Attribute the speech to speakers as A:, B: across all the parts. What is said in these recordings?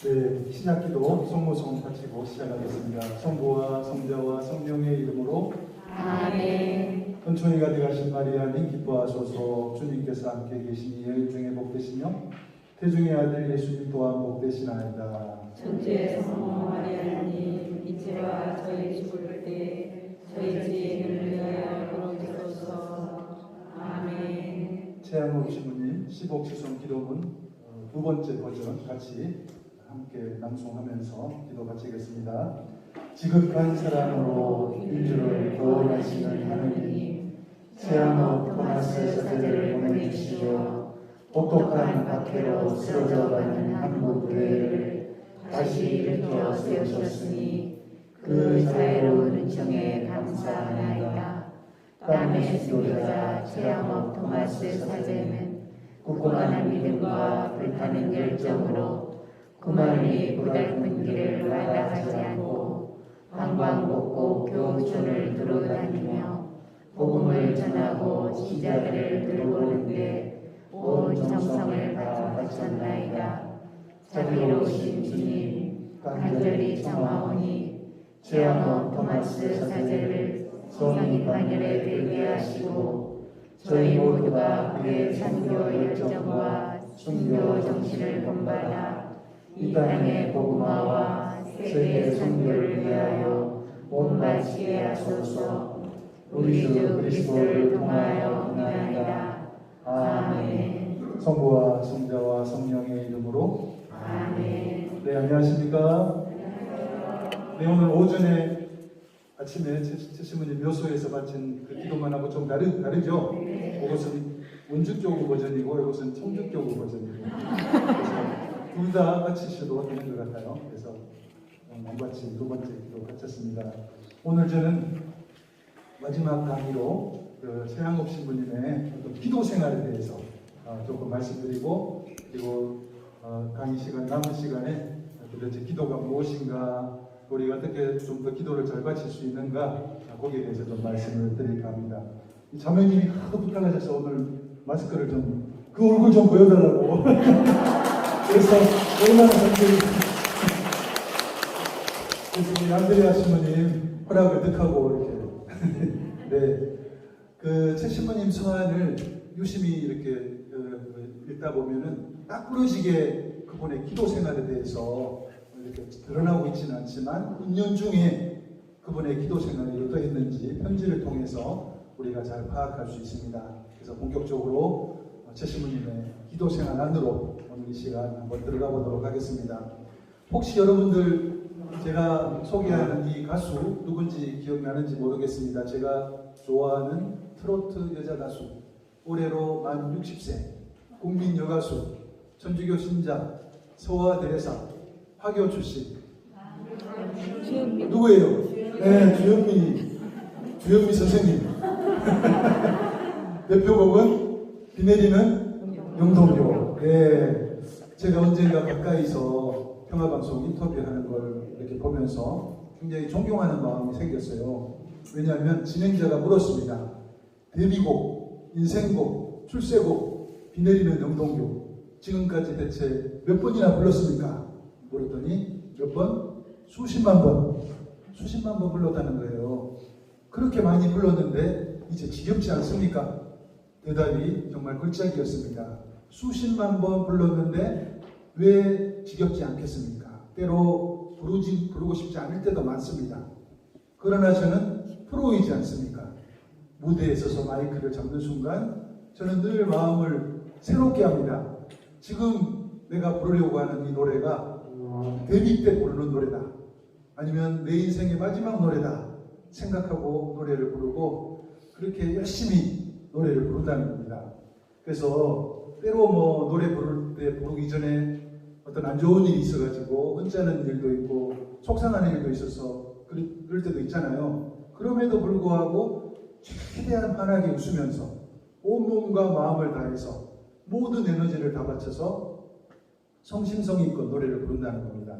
A: 네, 신약기도 성모성 바치고 시작하겠습니다. 성부와 성자와 성령의 이름으로
B: 아멘.
A: 은총이가 되가신 마리아님 기뻐하소서. 주님께서 함께 계시니 여인 중에 복되시며 태중의 아들 예수님 또한 복되시나이다.
B: 천주의 성모 마리아님, 이제와 저희 죽을 때 저희 죄인을 위하여 부르소서. 아멘.
A: 최양욱 신부님 시복지성 기도문 두 번째 버전 같이 함께 낭송하면서 기도 바치겠습니다. 지극한 사랑으로 인주를 구원하시는 하느님, 최양욱 토마스 사제를 보내주시어 혹독한 박해로 쓰러져가는 한국 교회를 다시 일으켜 세우셨으니 그 자애로운 은총에 감사하나이다. 땀의 지도자 최양욱 토마스 사제는 굳건한 믿음과 불타는 열정으로 구만리 고달픈 길을 마다하지 않고 방방곡곡 교촌을 두루다니며 복음을 전하고 시자들을 들어보는데 온 정성을 바쳤나이다. 자비로우신 주님, 간절히 청하오니 최양욱 토마스 사제를 성인 반열에 들게 하시고 저희 모두가 그의 선교 열정과 순교 정신을 본받아 이 땅의 복음화와 세계 선교를 위하여 몸바치게 하소서. 우리 주 그리스도를 통하여 원하나이다. 아멘. 성부와 성자와 성령의 이름으로
B: 아멘.
A: 네, 안녕하십니까? 네, 오늘 오전에 아침에 최신부님 묘소에서 바친 그 기도만하고 좀 다르죠? 그것은 원주교구 버전이고 이것은 청주교구 버전이고 둘 다 바치셔도 되는 것 같아요. 그래서 원바치 두 번째 기도 바쳤습니다. 오늘 저는 마지막 강의로 그 최양욱 신부님의 어떤 기도 생활에 대해서 조금 말씀드리고, 그리고 강의 시간 남은 시간에 도대체 기도가 무엇인가, 우리가 어떻게 좀 더 기도를 잘 바칠 수 있는가, 거기에 대해서 좀 말씀을 드릴까 합니다. 이 자매님이 하도 부탁하셔서 오늘 마스크를 좀, 그 얼굴 좀 보여달라고. 그래서 얼마나 감사히 그래서 우리 안드레아 신부님 허락을 득하고 이렇게 네, 그 최 신부님 서한을 유심히 이렇게 읽다 보면은 딱 부러지게 그분의 기도 생활에 대해서 이렇게 드러나고 있지는 않지만 은연중에 그분의 기도 생활이 어떠했는지 편지를 통해서 우리가 잘 파악할 수 있습니다. 그래서 본격적으로 최 신부님의 기도 생활 안으로 오늘 이 시간 한번 들어가 보도록 하겠습니다. 혹시 여러분들 제가 소개하는 이 가수 누군지 기억나는지 모르겠습니다. 제가 좋아하는 트로트 여자 가수, 올해로 만 60세, 국민 여가수, 천주교 신자, 서화 대례사, 화교 출신. 누구예요? 네, 주현미 선생님. 대표곡은 비 내리는 영동교. 네, 제가 언젠가 가까이서 평화방송 인터뷰하는 걸 이렇게 보면서 굉장히 존경하는 마음이 생겼어요. 왜냐하면 진행자가 물었습니다. 데뷔곡, 인생곡, 출세곡, 비 내리는 영동교 지금까지 대체 몇 번이나 불렀습니까? 물었더니 몇 번? 수십만 번 불렀다는 거예요. 그렇게 많이 불렀는데 이제 지겹지 않습니까? 대답이 정말 굴짝이었습니다. 수십만 번 불렀는데 왜 지겹지 않겠습니까? 때로 부르고 싶지 않을 때도 많습니다. 그러나 저는 프로이지 않습니까? 무대에 서서 마이크를 잡는 순간 저는 늘 마음을 새롭게 합니다. 지금 내가 부르려고 하는 이 노래가 데뷔 때 부르는 노래다, 아니면 내 인생의 마지막 노래다 생각하고 노래를 부르고 그렇게 열심히 노래를 부른다는 겁니다. 그래서 때로 뭐 노래 부를 때 부르기 전에 어떤 안 좋은 일이 있어가지고 혼자는 일도 있고 속상한 일도 있어서 그럴 때도 있잖아요. 그럼에도 불구하고 최대한 환하게 웃으면서 온몸과 마음을 다해서 모든 에너지를 다 바쳐서 성심성의껏 노래를 부른다는 겁니다.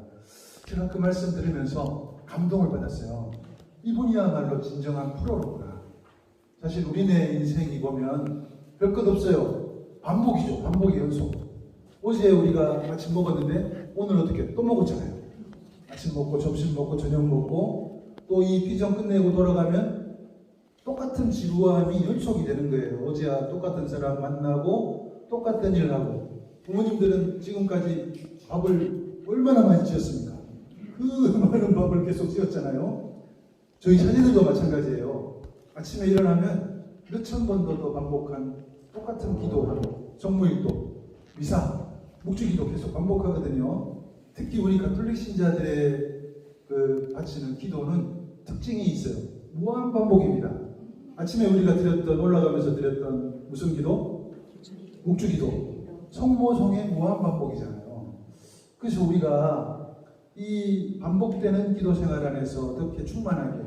A: 제가 그 말씀 들으면서 감동을 받았어요. 이분이야말로 진정한 프로로구나. 사실 우리네 인생이 보면 별것 없어요. 반복이죠. 반복의 연속. 어제 우리가 아침 먹었는데 오늘 어떻게 또 먹었잖아요. 아침 먹고 점심 먹고 저녁 먹고 또 이 피정 끝내고 돌아가면 똑같은 지루함이 연속이 되는 거예요. 어제와 똑같은 사람 만나고 똑같은 일 하고. 부모님들은 지금까지 밥을 얼마나 많이 지었습니까? 그 많은 밥을 계속 지었잖아요. 저희 자녀들도 마찬가지예요. 아침에 일어나면 몇천 번도 더 반복한 똑같은 기도하고 성모일도, 미사, 묵주기도 계속 반복하거든요. 특히 우리 가톨릭 신자들의 바치는 기도는 특징이 있어요. 무한 반복입니다. 아침에 우리가 드렸던, 올라가면서 드렸던 무슨 기도? 묵주기도. 성모성의 무한 반복이잖아요. 그래서 우리가 이 반복되는 기도 생활 안에서 어떻게 충만하게,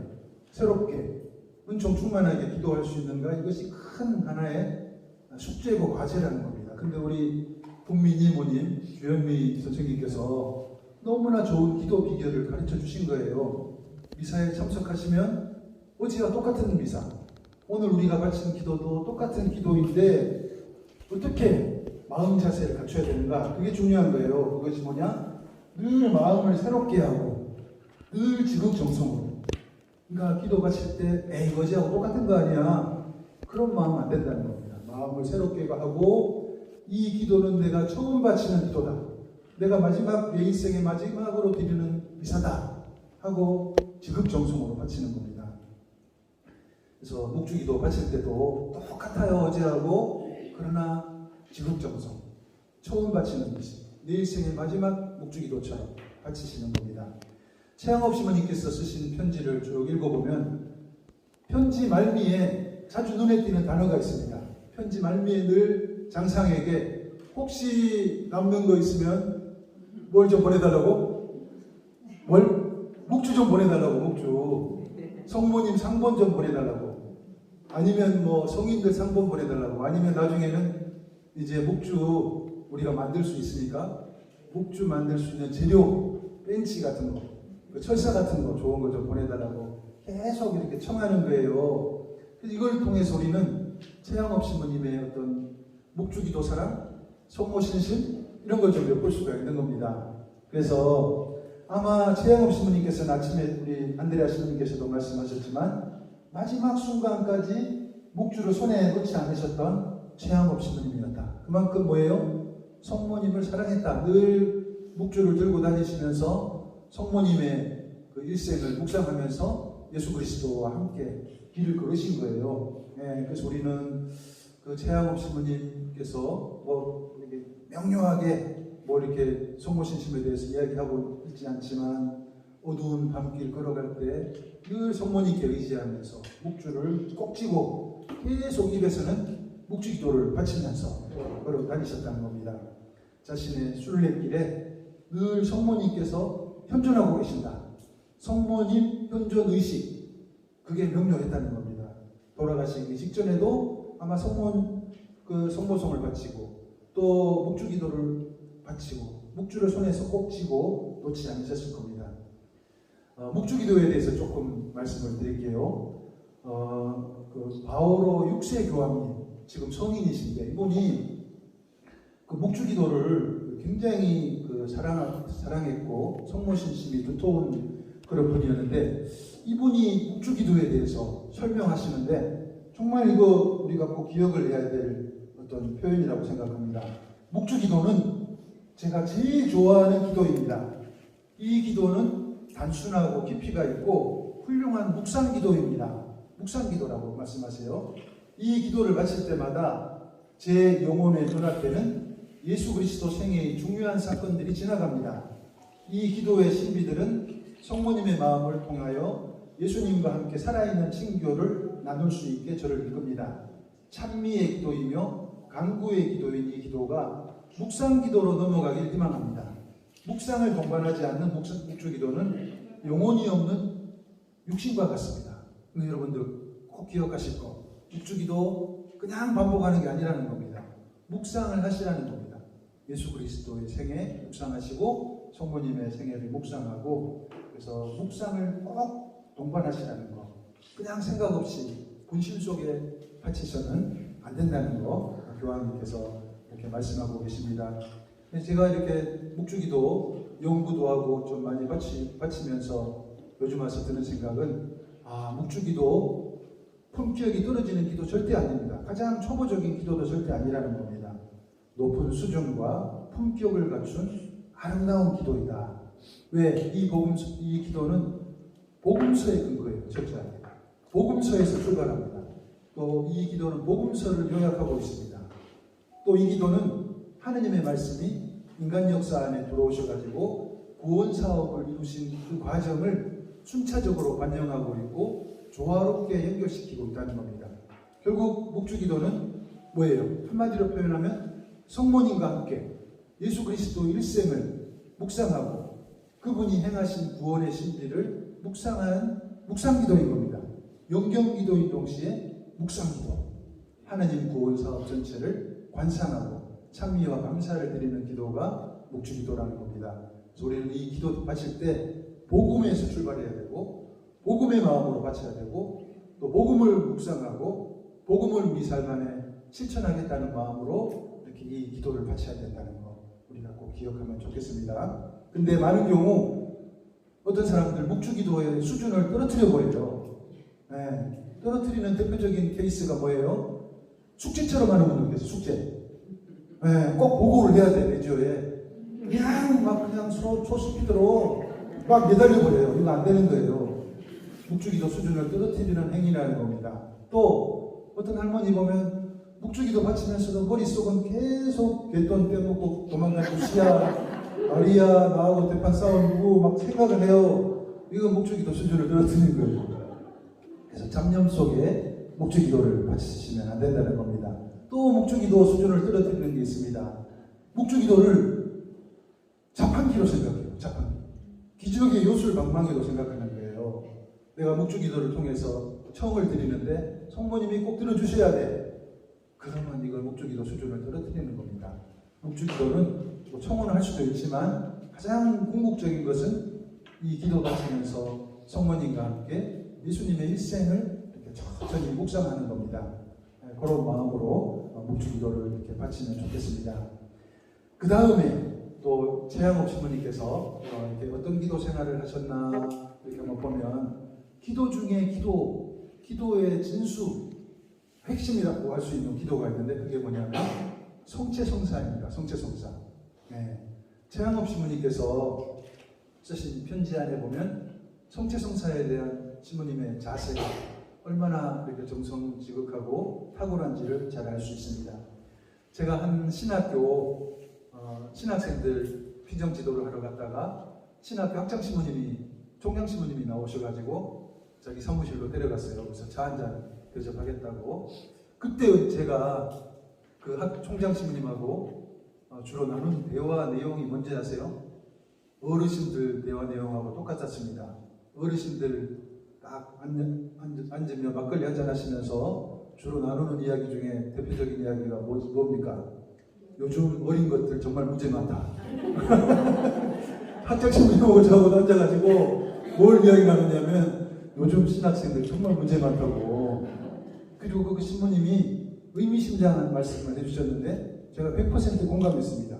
A: 새롭게, 은총 충만하게 기도할 수 있는가? 이것이 큰 하나의 숙제고 과제라는 겁니다. 근데 우리 국민이모님, 주현미 선생님께서 너무나 좋은 기도 비결을 가르쳐 주신 거예요. 미사에 참석하시면 어제와 똑같은 미사, 오늘 우리가 바친 기도도 똑같은 기도인데 어떻게 마음 자세를 갖춰야 되는가? 그게 중요한 거예요. 그것이 뭐냐? 늘 마음을 새롭게 하고 늘 지극정성으로. 그러니까 기도 바칠 때 에이 어제하고 똑같은 거 아니야? 그런 마음 안 된다는 겁니다. 마음을 새롭게 하고 이 기도는 내가 처음 바치는 기도다. 내가 마지막 내 인생의 마지막으로 드리는 미사다 하고 지극정성으로 바치는 겁니다. 그래서 묵주기도 바칠 때도 똑같아요 어제하고. 그러나 지극정성, 처음 바치는 것이 내 인생의 마지막 묵주기도처럼 바치시는 겁니다. 최양업 시모님께서 쓰신 편지를 쭉 읽어보면 편지 말미에 자주 눈에 띄는 단어가 있습니다. 편지 말미에 늘 장상에게 혹시 남는 거 있으면 뭘 좀 보내달라고? 묵주 좀 보내달라고. 묵주. 성모님 상본 좀 보내달라고. 아니면 뭐 성인들 상본 보내달라고. 아니면 나중에는 이제 묵주 우리가 만들 수 있으니까 묵주 만들 수 있는 재료, 벤치 같은 거, 철사 같은 거 좋은 거 좀 보내달라고 계속 이렇게 청하는 거예요. 그래서 이걸 통해서 우리는 최양업 신부님의 어떤 묵주기도 사랑, 성모신심 이런 걸 좀 엿볼 수가 있는 겁니다. 그래서 아마 최양업 신부님께서는 아침에 우리 안드레아 신부님께서도 말씀하셨지만 마지막 순간까지 묵주를 손에 놓지 않으셨던 최양업 신부님이었다. 그만큼 뭐예요? 성모님을 사랑했다. 늘 묵주를 들고 다니시면서 성모님의 그 일생을 묵상하면서 예수 그리스도와 함께 길을 걸으신 거예요. 그래서 우리는 그 최양업 신부님께서 뭐 이렇게 명료하게 뭐 이렇게 성모신심에 대해서 이야기하고 있지 않지만 어두운 밤길 걸어갈 때 늘 성모님께 의지하면서 묵주를 꼭 쥐고 계속 입에서는 묵주기도를 바치면서 걸어 다니셨다는 겁니다. 자신의 순례길에 늘 성모님께서 현존하고 계신다. 성모님 현존 의식, 그게 명료했다는 겁니다. 돌아가시기 직전에도 아마 성모성을 바치고 또 묵주기도를 바치고 묵주를 손에서 꼭 쥐고 놓지 않으셨을 겁니다. 묵주기도에 대해서 조금 말씀을 드릴게요. 그 바오로 6세 교황님, 지금 성인이신데 이분이 그 묵주기도를 굉장히 사랑했고 성모신심이 두터운 그런 분이었는데 이분이 묵주기도에 대해서 설명하시는데 정말 이거 우리가 꼭 기억을 해야 될 어떤 표현이라고 생각합니다. 묵주기도는 제가 제일 좋아하는 기도입니다. 이 기도는 단순하고 깊이가 있고 훌륭한 묵상기도입니다. 묵상기도라고 말씀하세요. 이 기도를 마칠 때마다 제 영혼의 눈앞에는 예수 그리스도 생애의 중요한 사건들이 지나갑니다. 이 기도의 신비들은 성모님의 마음을 통하여 예수님과 함께 살아있는 친교를 나눌 수 있게 저를 이끕니다. 찬미의 기도이며 간구의 기도인 이 기도가 묵상기도로 넘어가길 희망합니다. 묵상을 동반하지 않는 묵주기도는 영혼이 없는 육신과 같습니다. 근데 여러분들 꼭 기억하실 거, 묵주기도 그냥 반복하는 게 아니라는 겁니다. 묵상을 하시라는 겁니다. 예수 그리스도의 생애 묵상하시고 성모님의 생애를 묵상하고, 그래서 묵상을 꼭 동반하시라는 거, 그냥 생각 없이 분심 속에 바치셔는 안 된다는 거 교황님께서 이렇게 말씀하고 계십니다. 제가 이렇게 묵주기도 연구도 하고 좀 많이 바치면서 요즘 와서 드는 생각은 묵주기도 품격이 떨어지는 기도 절대 아닙니다. 가장 초보적인 기도도 절대 아니라는 겁니다. 높은 수준과 품격을 갖춘 아름다운 기도이다. 왜? 이 기도는 복음서의 근거예요. 철저하게. 복음서에서 출발합니다. 또 이 기도는 복음서를 요약하고 있습니다. 또 이 기도는 하느님의 말씀이 인간 역사 안에 들어오셔가지고 구원 사업을 이루신 그 과정을 순차적으로 반영하고 있고 조화롭게 연결시키고 있다는 겁니다. 결국 묵주기도는 뭐예요? 한마디로 표현하면 성모님과 함께 예수 그리스도 일생을 묵상하고 그분이 행하신 구원의 신비를 묵상하는 묵상기도인 겁니다. 영경기도인 동시에 묵상기도, 하나님 구원 사업 전체를 관상하고 찬미와 감사를 드리는 기도가 묵주기도라는 겁니다. 그래서 우리는 이 기도 바칠 때 복음에서 출발해야 되고 복음의 마음으로 바쳐야 되고 또 복음을 묵상하고 복음을 우리 삶 안에 실천하겠다는 마음으로 이렇게 이 기도를 바쳐야 된다는 거 우리가 꼭 기억하면 좋겠습니다. 근데 많은 경우 어떤 사람들 묵주기도의 수준을 떨어뜨려 버려요. 떨어뜨리는 대표적인 케이스가 뭐예요? 숙제처럼 하는 분들 계세요. 숙제. 꼭 보고를 해야 돼. 매주에. 그냥 초스피드로 막 매달려 버려요. 이거 안 되는 거예요. 묵주기도 수준을 떨어뜨리는 행위라는 겁니다. 또 어떤 할머니 보면 묵주기도 바치면서도 머릿속은 계속 갯돈 빼먹고 도망가는 시야 마리아 나하고 대판 싸우고 막 생각을 해요. 이건 묵주기도 수준을 떨어뜨리는 거예요. 그래서 잡념 속에 묵주기도를 바치시면 안 된다는 겁니다. 또 묵주기도 수준을 떨어뜨리는 게 있습니다. 묵주기도를 자판기로 생각해요. 자판기. 기적의 요술방망이로 생각하는 거예요. 내가 묵주기도를 통해서 청을 드리는데 성모님이 꼭 들어주셔야 돼. 그러면 이걸 묵주기도 수준을 떨어뜨리는 겁니다. 묵주기도는 뭐 청혼을 할 수도 있지만 가장 궁극적인 것은 이 기도 바치면서 성모님과 함께 예수님의 일생을 이렇게 천천히 묵상하는 겁니다. 그런 마음으로 묵주기도를 이렇게 바치면 좋겠습니다. 그 다음에 또 최양옥 신부님께서 이렇게 어떤 기도 생활을 하셨나 이렇게 한번 보면 기도 중에 기도의 진수 핵심이라고 할 수 있는 기도가 있는데 그게 뭐냐면 성체성사입니다. 성체성사. 최양옥 신부님께서 쓰신 편지 안에 보면 성체성사에 대한 신부님의 자세가 얼마나 이렇게 정성지극하고 탁월한지를 잘 알 수 있습니다. 제가 한 신학교 신학생들 피정 지도를 하러 갔다가 신학교 학장 신부님이 총장 신부님이 나오셔가지고 자기 사무실로 데려갔어요. 그래서 차 한잔 대접하겠다고. 그때 제가 그 총장 신부님하고 주로 나눈 대화 내용이 뭔지 아세요? 어르신들 대화 내용하고 똑같았습니다. 어르신들 딱 앉으며 막걸리 한잔 하시면서 주로 나누는 이야기 중에 대표적인 이야기가 뭡니까? 요즘 어린 것들 정말 문제 많다. 학장신부님하고 저하고 앉아가지고 뭘 이야기 나누냐면 요즘 신학생들 정말 문제 많다고. 그리고 그 신부님이 의미심장한 말씀을 해주셨는데 제가 100% 공감했습니다.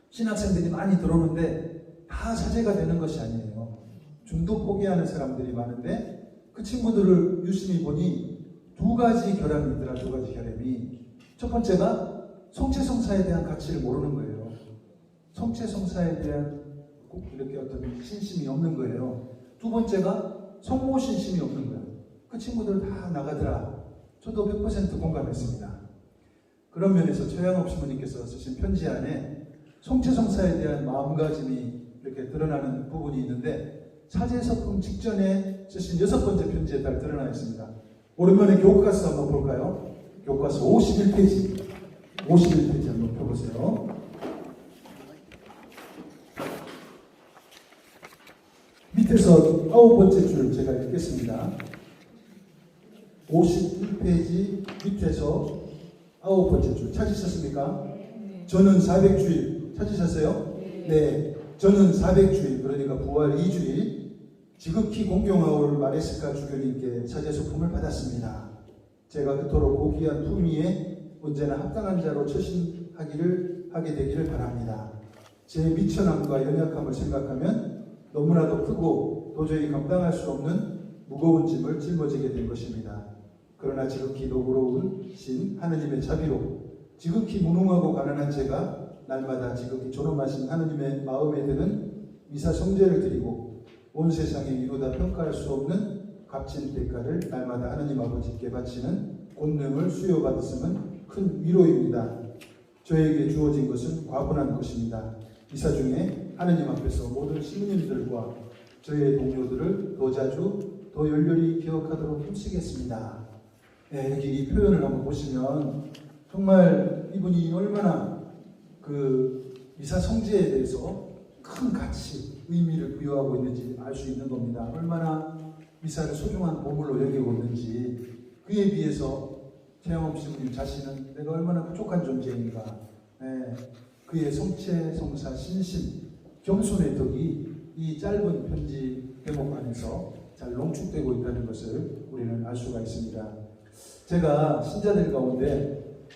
A: 신학생들이 많이 들어오는데 다 사제가 되는 것이 아니에요. 중도 포기하는 사람들이 많은데 그 친구들을 유심히 보니 두 가지 결함이 있더라. 두 가지 결함이. 첫 번째가 성체성사에 대한 가치를 모르는 거예요. 성체성사에 대한 꼭 이렇게 어떤 신심이 없는 거예요. 두 번째가 성모 신심이 없는 거예요. 그 친구들 다 나가더라. 저도 100% 공감했습니다. 그런 면에서 최양옥 신부님께서 쓰신 편지 안에 성체성사에 대한 마음가짐이 이렇게 드러나는 부분이 있는데 사제석품 직전에 쓰신 6번째 편지에 잘 드러나 있습니다. 오랜만에 교과서 한번 볼까요? 교과서 51페이지. 51페이지 한번 펴보세요. 밑에서 9번째 줄 제가 읽겠습니다. 51페이지 밑에서 9번째 줄 찾으셨습니까?
B: 네.
A: 저는 400주일 찾으셨어요? 네. 저는 400주일 그러니까 부활 2주일 지극히 공경하오를 마레스카 주교님께 사제소품을 받았습니다. 제가 그토록 고귀한 품위에 언제나 합당한 자로 처신하게 되기를 바랍니다. 제 미천함과 연약함을 생각하면 너무나도 크고 도저히 감당할 수 없는 무거운 짐을 짊어지게 된 것입니다. 그러나 지극히 노고로우신 하느님의 자비로 지극히 무능하고 가난한 제가 날마다 지극히 존엄하신 하느님의 마음에 드는 미사 성제를 드리고 온 세상에 이루다 평가할 수 없는 값진 대가를 날마다 하느님 아버지께 바치는 권능을 수여받았음은 큰 위로입니다. 저에게 주어진 것은 과분한 것입니다. 미사 중에 하느님 앞에서 모든 시민님들과 저의 동료들을 더 자주 더 열렬히 기억하도록 힘쓰겠습니다. 네, 여기 이 표현을 한번 보시면 정말 이분이 얼마나 그 미사 성제에 대해서 큰 가치, 의미를 부여하고 있는지 알 수 있는 겁니다. 얼마나 미사를 소중한 보물로 여기고 있는지, 그에 비해서 최영업 신부님 자신은 내가 얼마나 부족한 존재인가, 그의 성체, 성사, 신심, 겸손의 덕이 이 짧은 편지 대목 안에서 잘 농축되고 있다는 것을 우리는 알 수가 있습니다. 제가 신자들 가운데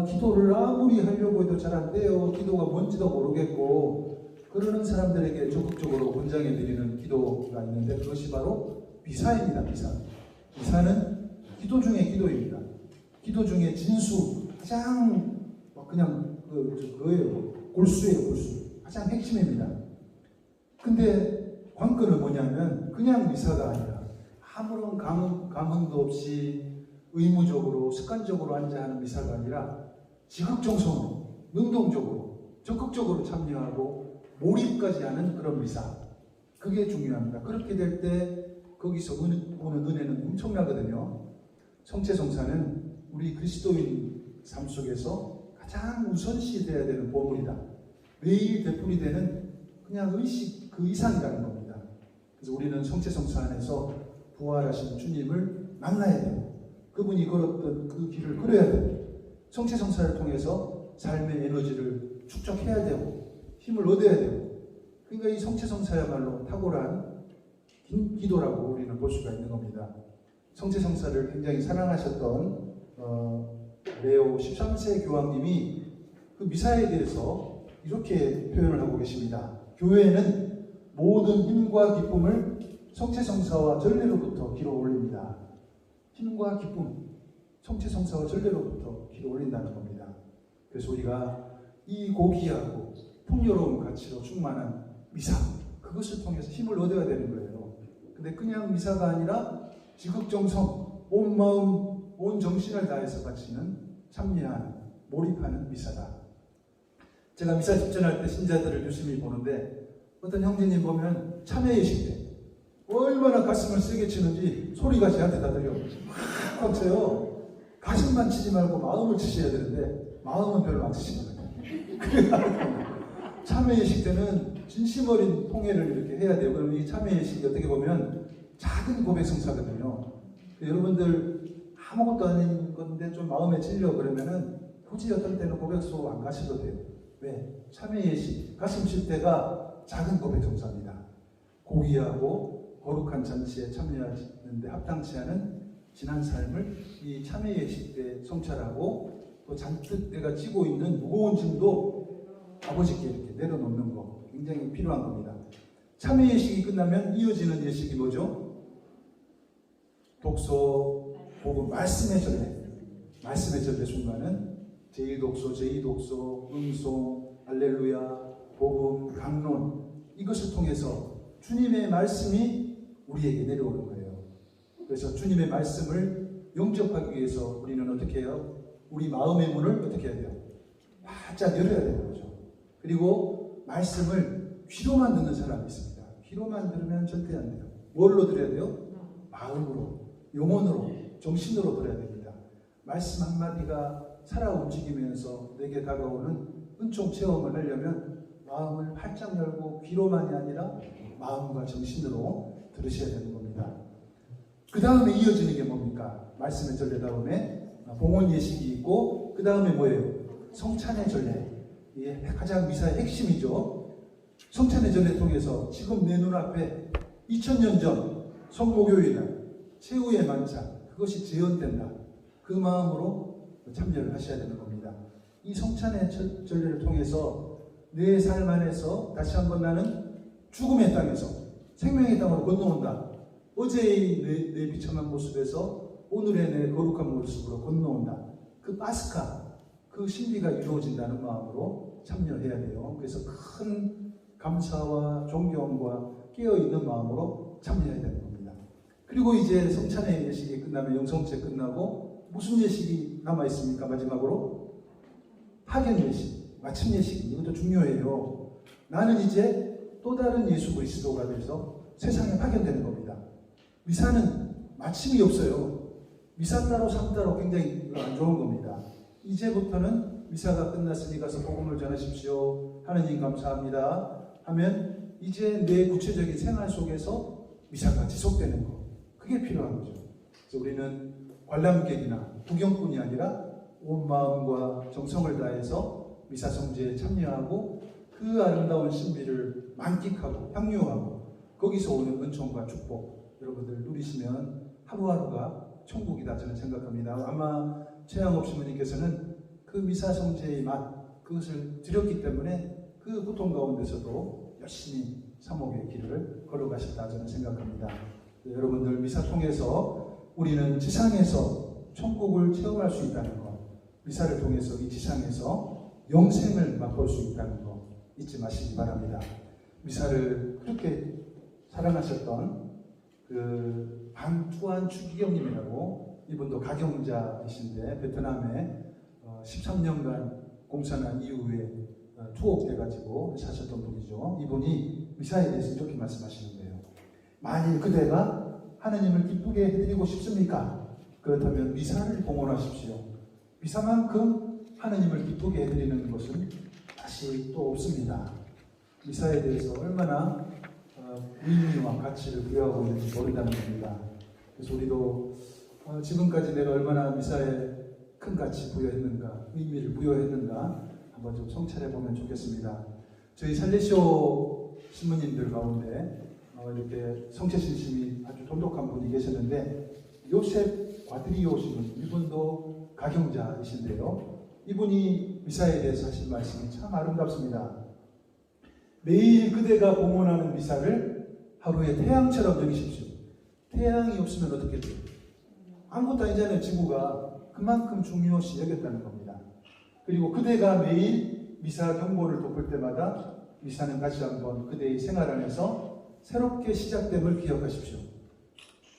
A: 기도를 아무리 하려고 해도 잘 안 돼요. 기도가 뭔지도 모르겠고 그러는 사람들에게 적극적으로 권장해 드리는 기도가 있는데 그것이 바로 미사입니다. 미사는 기도 중에 기도입니다. 기도 중에 진수, 가장 그냥 그거예요. 골수예요. 가장 핵심입니다. 근데 관건은 뭐냐면 그냥 미사가 아니라 아무런 감흥도 없이 의무적으로 습관적으로 앉아 하는 미사가 아니라 지극정성, 능동적으로 적극적으로 참여하고 몰입까지 하는 그런 미사, 그게 중요합니다. 그렇게 될 때 거기서 오는 은혜는 엄청나거든요. 성체성사는 우리 그리스도인 삶 속에서 가장 우선시 되어야 되는 보물이다. 매일 되풀이되는 그냥 의식 그 이상이라는 겁니다. 그래서 우리는 성체성사 안에서 부활하신 주님을 만나야 돼요. 그분이 걸었던 그 길을 걸어야 돼요. 성체성사를 통해서 삶의 에너지를 축적해야 되고 힘을 얻어야 되고, 그러니까 이 성체성사야말로 탁월한 기도라고 우리는 볼 수가 있는 겁니다. 성체성사를 굉장히 사랑하셨던 레오 13세 교황님이 그 미사에 대해서 이렇게 표현을 하고 계십니다. 교회는 모든 힘과 기쁨을 성체성사와 전례로부터 길어 올립니다. 힘과 기쁨, 성체성사와 전례로부터 길어 올린다는 겁니다. 그래서 우리가 이 고귀하고 풍요로운 가치로 충만한 미사, 그것을 통해서 힘을 얻어야 되는 거예요. 근데 그냥 미사가 아니라 지극정성, 온 마음, 온 정신을 다해서 바치는 참여하는, 몰입하는 미사다. 제가 미사 집전할 때 신자들을 유심히 보는데 어떤 형제님 보면 참여예식 때 얼마나 가슴을 세게 치는지 소리가 저한테 다 들려. 막 쳐요. 가슴만 치지 말고 마음을 치셔야 되는데 마음은 별로 안 치시는 거예요. 참여예식 때는 진심 어린 통회를 이렇게 해야 돼요. 그럼 이 참여예식이 어떻게 보면 작은 고백성사거든요. 여러분들 아무것도 아닌 건데 좀 마음에 찔려 그러면은 굳이 어떤 때는 고백소 안 가셔도 돼요. 왜? 참여예식, 가슴 칠 때가 작은 고백성사입니다. 고귀하고 거룩한 잔치에 참여하는데 합당치 않은 지난 삶을 이 참여예식 때 성찰하고 또 잔뜩 내가 지고 있는 무거운 짐도 아버지께 이렇게 내려놓는 거 굉장히 필요한 겁니다. 참여예식이 끝나면 이어지는 예식이 뭐죠? 독서, 복음, 말씀의 전례. 말씀의 전례 순간은 제1독서, 제2독서, 응송, 할렐루야, 복음, 강론, 이것을 통해서 주님의 말씀이 우리에게 내려오는 거예요. 그래서 주님의 말씀을 영접하기 위해서 우리는 어떻게 해요? 우리 마음의 문을 어떻게 해야 돼요? 바짝 열어야 되는 거죠. 그리고 말씀을 귀로만 듣는 사람이 있습니다. 귀로만 들으면 절대 안 돼요. 뭘로 들어야 돼요? 마음으로, 영혼으로, 정신으로 들어야 됩니다. 말씀 한마디가 살아 움직이면서 내게 다가오는 은총 체험을 하려면 마음을 활짝 열고 귀로만이 아니라 마음과 정신으로 들으셔야 되는 겁니다. 그 다음에 이어지는 게 뭡니까? 말씀의 전례 다음에 봉헌 예식이 있고 그 다음에 뭐예요? 성찬의 전례. 이게 가장 미사의 핵심이죠. 성찬의 전례 통해서 지금 내 눈앞에 2000년 전 성모교회나 최후의 만찬, 그것이 재현된다. 그 마음으로 참여를 하셔야 되는 겁니다. 이 성찬의 전례를 통해서 내 삶 안에서 다시 한번 나는 죽음의 땅에서 생명의 땅으로 건너온다. 어제의 내 비참한 모습에서 오늘의 내 거룩한 모습으로 건너온다. 그 파스카, 그 신비가 이루어진다는 마음으로 참여해야 돼요. 그래서 큰 감사와 존경과 깨어있는 마음으로 참여해야 되는 겁니다. 그리고 이제 성찬의 예식이 끝나면 영성체 끝나고 무슨 예식이 남아있습니까? 마지막으로 파견 예식, 마침 예식, 이것도 중요해요. 나는 이제 또 다른 예수 그리스도가 돼서 세상에 파견되는 겁니다. 미사는 마침이 없어요. 미사 따로 상 따로 굉장히 안 좋은 겁니다. 이제부터는 미사가 끝났으니 가서 복음을 전하십시오. 하느님 감사합니다. 하면 이제 내 구체적인 생활 속에서 미사가 지속되는 거. 그게 필요한 거죠. 그래서 우리는 관람객이나 구경꾼이 아니라 온 마음과 정성을 다해서 미사 성제에 참여하고 그 아름다운 신비를 만끽하고 향유하고 거기서 오는 은총과 축복 여러분들 누리시면 하루하루가 천국이다 저는 생각합니다. 아마 최양업 신부님께서는 그 미사 성제의 맛 그것을 드렸기 때문에 그 고통 가운데서도 열심히 사목의 길을 걸어가셨다 저는 생각합니다. 여러분들 미사 통해서 우리는 지상에서 천국을 체험할 수 있다는 것, 미사를 통해서 이 지상에서 영생을 맛볼 수 있다는 것 잊지 마시기 바랍니다. 미사를 그렇게 사랑하셨던 그 반투안 추기경님이라고 이분도 가경자이신데 베트남에 13년간 공산한 이후에 투옥돼가지고 사셨던 분이죠. 이분이 미사에 대해서 이렇게 말씀하시는 거예요. 만일 그대가 하느님을 기쁘게 해드리고 싶습니까? 그렇다면 미사를 봉헌하십시오. 미사만큼 하느님을 기쁘게 해드리는 것은 다시 또 없습니다. 미사에 대해서 얼마나 의미와 가치를 부여하고 있는지 모른다는 겁니다. 그래서 우리도 지금까지 내가 얼마나 미사에 큰 가치 부여했는가, 의미를 부여했는가 한번 좀 성찰해 보면 좋겠습니다. 저희 살레시오 신부님들 가운데 이렇게 성체신심이 아주 돈독한 분이 계셨는데 요셉 과드리오 신부님, 이분도 가경자이신데요. 이분이 미사에 대해서 하신 말씀이 참 아름답습니다. 매일 그대가 봉헌하는 미사를 하루에 태양처럼 여기십시오. 태양이 없으면 어떻게 돼요? 아무것도 아니잖아요. 지구가 그만큼 중요시 여겼다는 겁니다. 그리고 그대가 매일 미사 경보를 덮을 때마다 미사는 다시 한번 그대의 생활 안에서 새롭게 시작됨을 기억하십시오.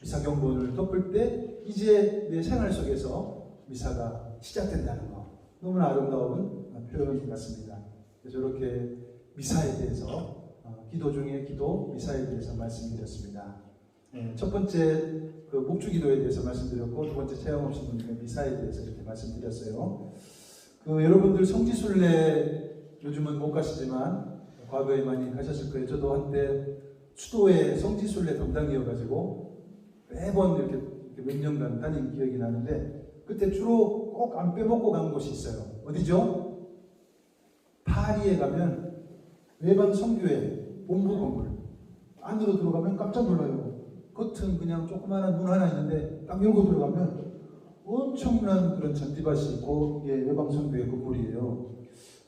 A: 미사 경보를 덮을 때 이제 내 생활 속에서 미사가 시작된다는 것. 너무나 아름다운 표현 같습니다. 그래서 이렇게 미사에 대해서 기도 중에 기도, 미사에 대해서 말씀드렸습니다. 첫 번째 그 묵주기도에 대해서 말씀드렸고 두 번째 체험없이 분들의 미사에 대해서 이렇게 말씀드렸어요. 여러분들 성지순례 요즘은 못 가시지만 과거에 많이 가셨을 거예요. 저도 한때 수도에 성지순례 담당이어가지고 매번 이렇게 몇 년간 다닌 기억이 나는데 그때 주로 꼭 안 빼먹고 간 곳이 있어요. 어디죠? 파리에 가면 외방 성교회 본부 건물 안으로 들어가면 깜짝 놀라요. 겉은 그냥 조그마한 문 하나 있는데 딱 열고 들어가면 엄청난 그런 잔디밭이 있고 이게 외방 성교회 건물이에요.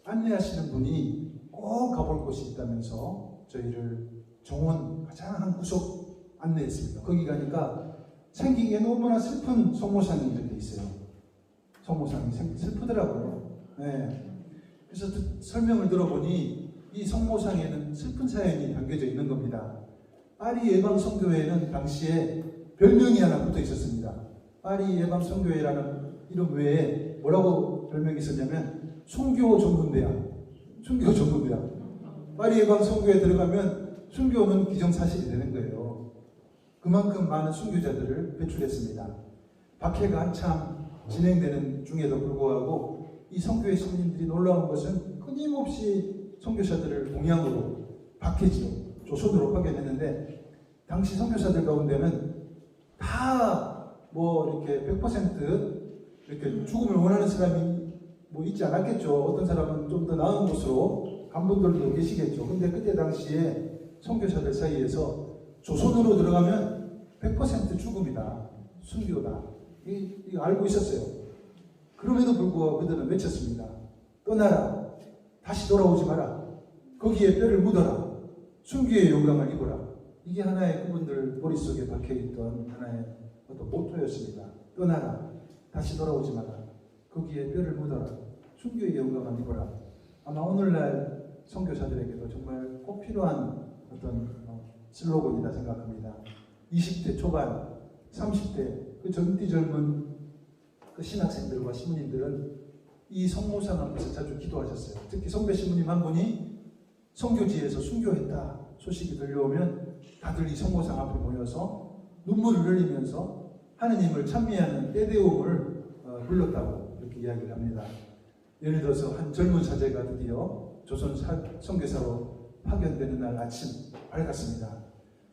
A: 안내하시는 분이 꼭 가볼 곳이 있다면서 저희를 정원 가장 한 구석 안내했습니다. 거기 가니까 생긴 게 너무나 슬픈 성모상이 이렇게 있어요. 성모상이 슬프더라고요. 네. 그래서 설명을 들어보니 이 성모상에는 슬픈 사연이 담겨져 있는 겁니다. 파리 예방성교회는 당시에 별명이 하나 붙어 있었습니다. 파리 예방성교회라는 이름 외에 뭐라고 별명이 있었냐면 순교 전문대학. 순교 전문대학. 파리 예방성교회에 들어가면 순교는 기정사실이 되는 거예요. 그만큼 많은 순교자들을 배출했습니다. 박해가 한참 진행되는 중에도 불구하고 이 성교회 신부님들이 놀라운 것은 끊임없이 선교사들을 동양으로 박해지요. 조선으로 파견했는데 당시 선교사들 가운데는 다 뭐 이렇게 100% 이렇게 죽음을 원하는 사람이 뭐 있지 않았겠죠. 어떤 사람은 좀 더 나은 곳으로 간 분들도 계시겠죠. 근데 그때 당시에 선교사들 사이에서 조선으로 들어가면 100% 죽음이다. 순교다. 이거 알고 있었어요. 그럼에도 불구하고 그들은 외쳤습니다. 떠나라. 다시 돌아오지 마라. 거기에 뼈를 묻어라. 순교의 영광을 입어라. 이게 하나의 그분들 머릿속에 박혀있던 하나의 어떤 모토였습니다. 떠나라. 다시 돌아오지 마라. 거기에 뼈를 묻어라. 순교의 영광을 입어라. 아마 오늘날 선교사들에게도 정말 꼭 필요한 어떤 슬로건이다 생각합니다. 20대 초반, 30대 그 젊디 젊은 그 신학생들과 신부님들은 이 성모상 앞에서 자주 기도하셨어요. 특히 성배 신부님 한 분이 선교지에서 순교했다 소식이 들려오면 다들 이 성모상 앞에 모여서 눈물을 흘리면서 하느님을 찬미하는 때대움을 불렀다고 이렇게 이야기를 합니다. 예를 들어서 한 젊은 사제가 드디어 조선 선교사로 파견되는 날 아침 밝았습니다.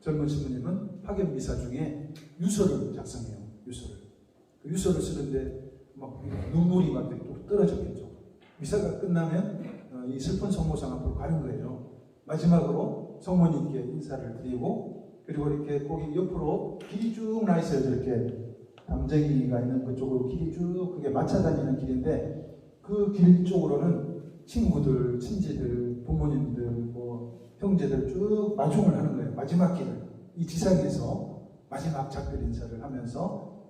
A: 젊은 신부님은 파견 미사 중에 유서를 작성해요. 그 유서를 쓰는데 막 눈물이 막 뚝 떨어졌겠죠. 미사가 끝나면 이 슬픈 성모상 앞으로 가는 거예요. 마지막으로 성모님께 인사를 드리고 그리고 이렇게 거기 옆으로 길이 쭉 나 있어요. 이렇게 담쟁이가 있는 그쪽으로 길이 쭉 그게 마차 다니는 길인데 그 길 쪽으로는 친구들, 친지들, 부모님들, 뭐 형제들 쭉 마중을 하는 거예요. 마지막 길을 이 지상에서 마지막 작별 인사를 하면서